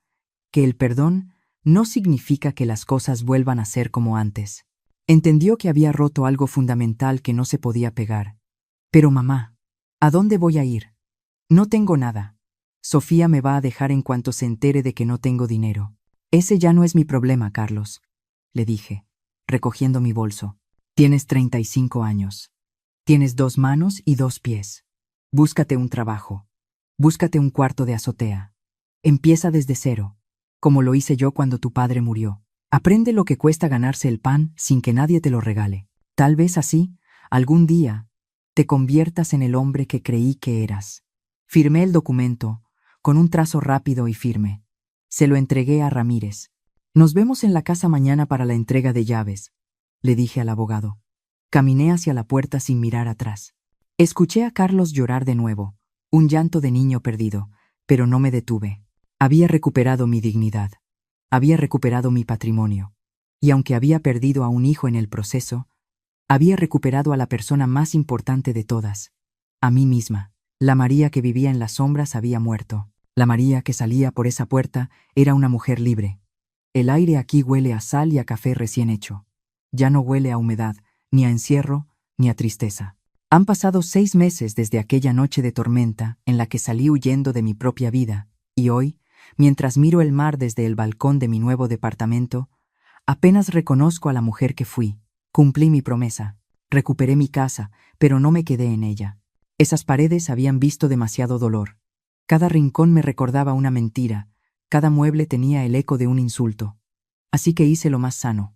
[SPEAKER 2] que el perdón no significa que las cosas vuelvan a ser como antes. Entendió que había roto algo fundamental que no se podía pegar. Pero mamá, ¿a dónde voy a ir? No tengo nada. Sofía me va a dejar en cuanto se entere de que no tengo dinero. Ese ya no es mi problema, Carlos, le dije, recogiendo mi bolso. Tienes 35 años. Tienes 2 manos y 2 pies. Búscate un trabajo. Búscate un cuarto de azotea. Empieza desde cero, como lo hice yo cuando tu padre murió. Aprende lo que cuesta ganarse el pan sin que nadie te lo regale. Tal vez así, algún día, te conviertas en el hombre que creí que eras. Firmé el documento, con un trazo rápido y firme. Se lo entregué a Ramírez. Nos vemos en la casa mañana para la entrega de llaves, le dije al abogado. Caminé hacia la puerta sin mirar atrás. Escuché a Carlos llorar de nuevo, un llanto de niño perdido, pero no me detuve. Había recuperado mi dignidad. Había recuperado mi patrimonio. Y aunque había perdido a un hijo en el proceso, había recuperado a la persona más importante de todas, a mí misma. La María que vivía en las sombras había muerto. La María que salía por esa puerta era una mujer libre. El aire aquí huele a sal y a café recién hecho. Ya no huele a humedad, ni a encierro, ni a tristeza. Han pasado 6 meses desde aquella noche de tormenta en la que salí huyendo de mi propia vida, y hoy, mientras miro el mar desde el balcón de mi nuevo departamento, apenas reconozco a la mujer que fui. Cumplí mi promesa. Recuperé mi casa, pero no me quedé en ella. Esas paredes habían visto demasiado dolor. Cada rincón me recordaba una mentira, cada mueble tenía el eco de un insulto. Así que hice lo más sano.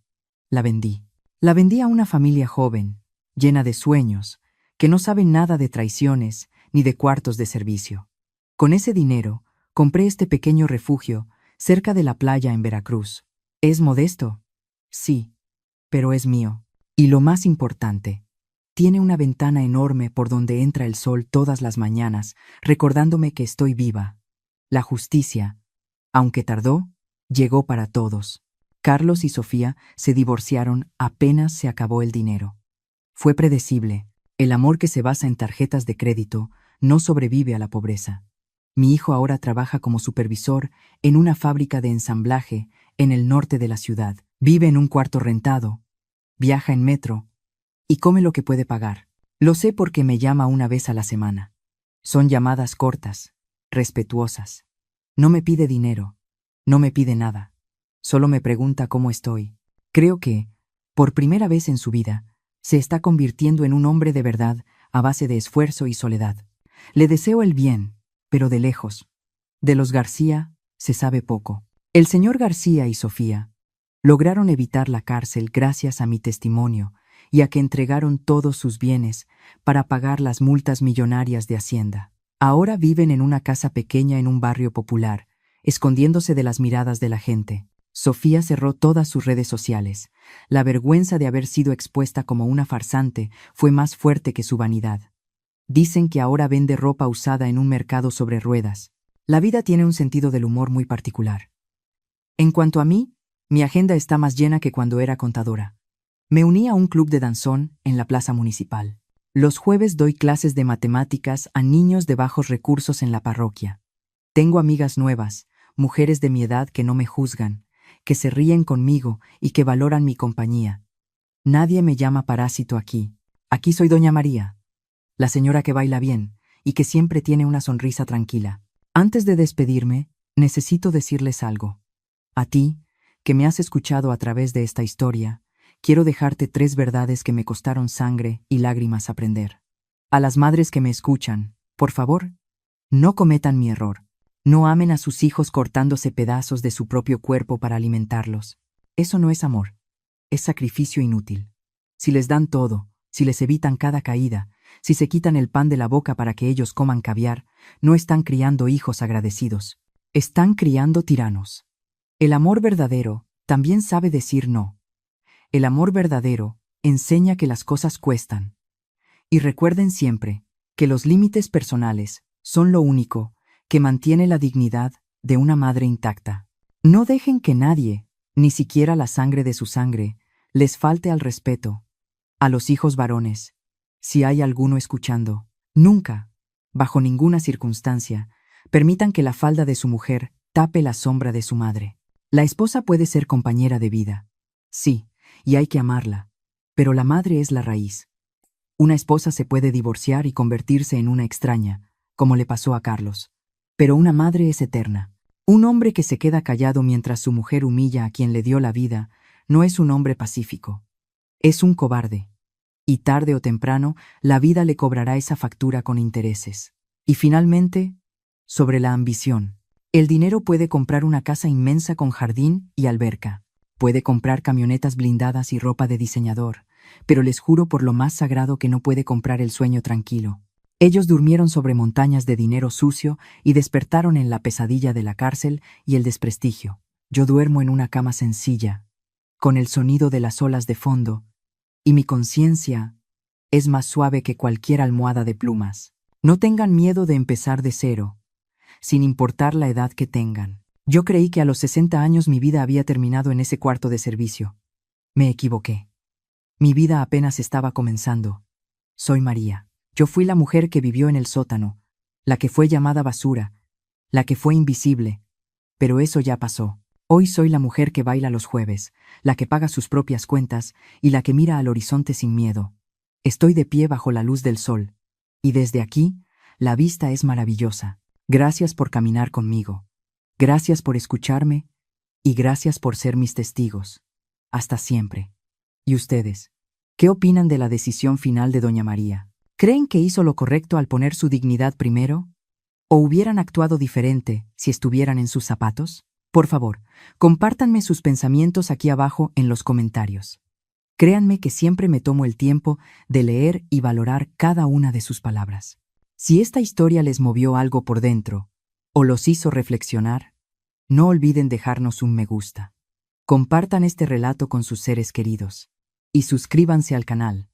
[SPEAKER 2] La vendí. La vendí a una familia joven, llena de sueños, que no sabe nada de traiciones ni de cuartos de servicio. Con ese dinero, compré este pequeño refugio cerca de la playa en Veracruz. ¿Es modesto? Sí, pero es mío. Y lo más importante, tiene una ventana enorme por donde entra el sol todas las mañanas, recordándome que estoy viva. La justicia, aunque tardó, llegó para todos. Carlos y Sofía se divorciaron apenas se acabó el dinero. Fue predecible. El amor que se basa en tarjetas de crédito no sobrevive a la pobreza. Mi hijo ahora trabaja como supervisor en una fábrica de ensamblaje en el norte de la ciudad. Vive en un cuarto rentado, viaja en metro y come lo que puede pagar. Lo sé porque me llama una vez a la semana. Son llamadas cortas, respetuosas. No me pide dinero, no me pide nada. Solo me pregunta cómo estoy. Creo que, por primera vez en su vida, se está convirtiendo en un hombre de verdad a base de esfuerzo y soledad. Le deseo el bien, pero de lejos. De los García se sabe poco. El señor García y Sofía lograron evitar la cárcel gracias a mi testimonio y a que entregaron todos sus bienes para pagar las multas millonarias de Hacienda. Ahora viven en una casa pequeña en un barrio popular, escondiéndose de las miradas de la gente. Sofía cerró todas sus redes sociales. La vergüenza de haber sido expuesta como una farsante fue más fuerte que su vanidad. Dicen que ahora vende ropa usada en un mercado sobre ruedas. La vida tiene un sentido del humor muy particular. En cuanto a mí, mi agenda está más llena que cuando era contadora. Me uní a un club de danzón en la plaza municipal. Los jueves doy clases de matemáticas a niños de bajos recursos en la parroquia. Tengo amigas nuevas, mujeres de mi edad que no me juzgan, que se ríen conmigo y que valoran mi compañía. Nadie me llama parásito aquí. Aquí soy Doña María, la señora que baila bien y que siempre tiene una sonrisa tranquila. Antes de despedirme, necesito decirles algo. A ti, que me has escuchado a través de esta historia, quiero dejarte 3 verdades que me costaron sangre y lágrimas aprender. A las madres que me escuchan, por favor, no cometan mi error. No amen a sus hijos cortándose pedazos de su propio cuerpo para alimentarlos. Eso no es amor. Es sacrificio inútil. Si les dan todo, si les evitan cada caída, si se quitan el pan de la boca para que ellos coman caviar, no están criando hijos agradecidos. Están criando tiranos. El amor verdadero también sabe decir no. El amor verdadero enseña que las cosas cuestan. Y recuerden siempre que los límites personales son lo único que mantiene la dignidad de una madre intacta. No dejen que nadie, ni siquiera la sangre de su sangre, les falte al respeto. A los hijos varones, si hay alguno escuchando, nunca, bajo ninguna circunstancia, permitan que la falda de su mujer tape la sombra de su madre. La esposa puede ser compañera de vida, sí, y hay que amarla, pero la madre es la raíz. Una esposa se puede divorciar y convertirse en una extraña, como le pasó a Carlos. Pero una madre es eterna. Un hombre que se queda callado mientras su mujer humilla a quien le dio la vida no es un hombre pacífico. Es un cobarde. Y tarde o temprano, la vida le cobrará esa factura con intereses. Y finalmente, sobre la ambición. El dinero puede comprar una casa inmensa con jardín y alberca. Puede comprar camionetas blindadas y ropa de diseñador, pero les juro por lo más sagrado que no puede comprar el sueño tranquilo. Ellos durmieron sobre montañas de dinero sucio y despertaron en la pesadilla de la cárcel y el desprestigio. Yo duermo en una cama sencilla, con el sonido de las olas de fondo, y mi conciencia es más suave que cualquier almohada de plumas. No tengan miedo de empezar de cero, sin importar la edad que tengan. Yo creí que a los 60 años mi vida había terminado en ese cuarto de servicio. Me equivoqué. Mi vida apenas estaba comenzando. Soy María. Yo fui la mujer que vivió en el sótano, la que fue llamada basura, la que fue invisible. Pero eso ya pasó. Hoy soy la mujer que baila los jueves, la que paga sus propias cuentas y la que mira al horizonte sin miedo. Estoy de pie bajo la luz del sol, y desde aquí, la vista es maravillosa. Gracias por caminar conmigo. Gracias por escucharme y gracias por ser mis testigos. Hasta siempre. ¿Y ustedes? ¿Qué opinan de la decisión final de Doña María? ¿Creen que hizo lo correcto al poner su dignidad primero? ¿O hubieran actuado diferente si estuvieran en sus zapatos? Por favor, compártanme sus pensamientos aquí abajo en los comentarios. Créanme que siempre me tomo el tiempo de leer y valorar cada una de sus palabras. Si esta historia les movió algo por dentro, o los hizo reflexionar, no olviden dejarnos un me gusta. Compartan este relato con sus seres queridos y suscríbanse al canal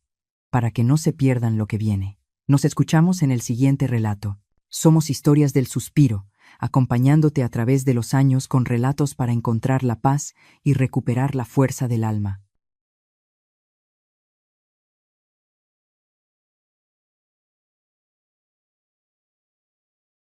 [SPEAKER 2] para que no se pierdan lo que viene. Nos escuchamos en el siguiente relato. Somos Historias del Suspiro, acompañándote a través de los años con relatos para encontrar la paz y recuperar la fuerza del alma.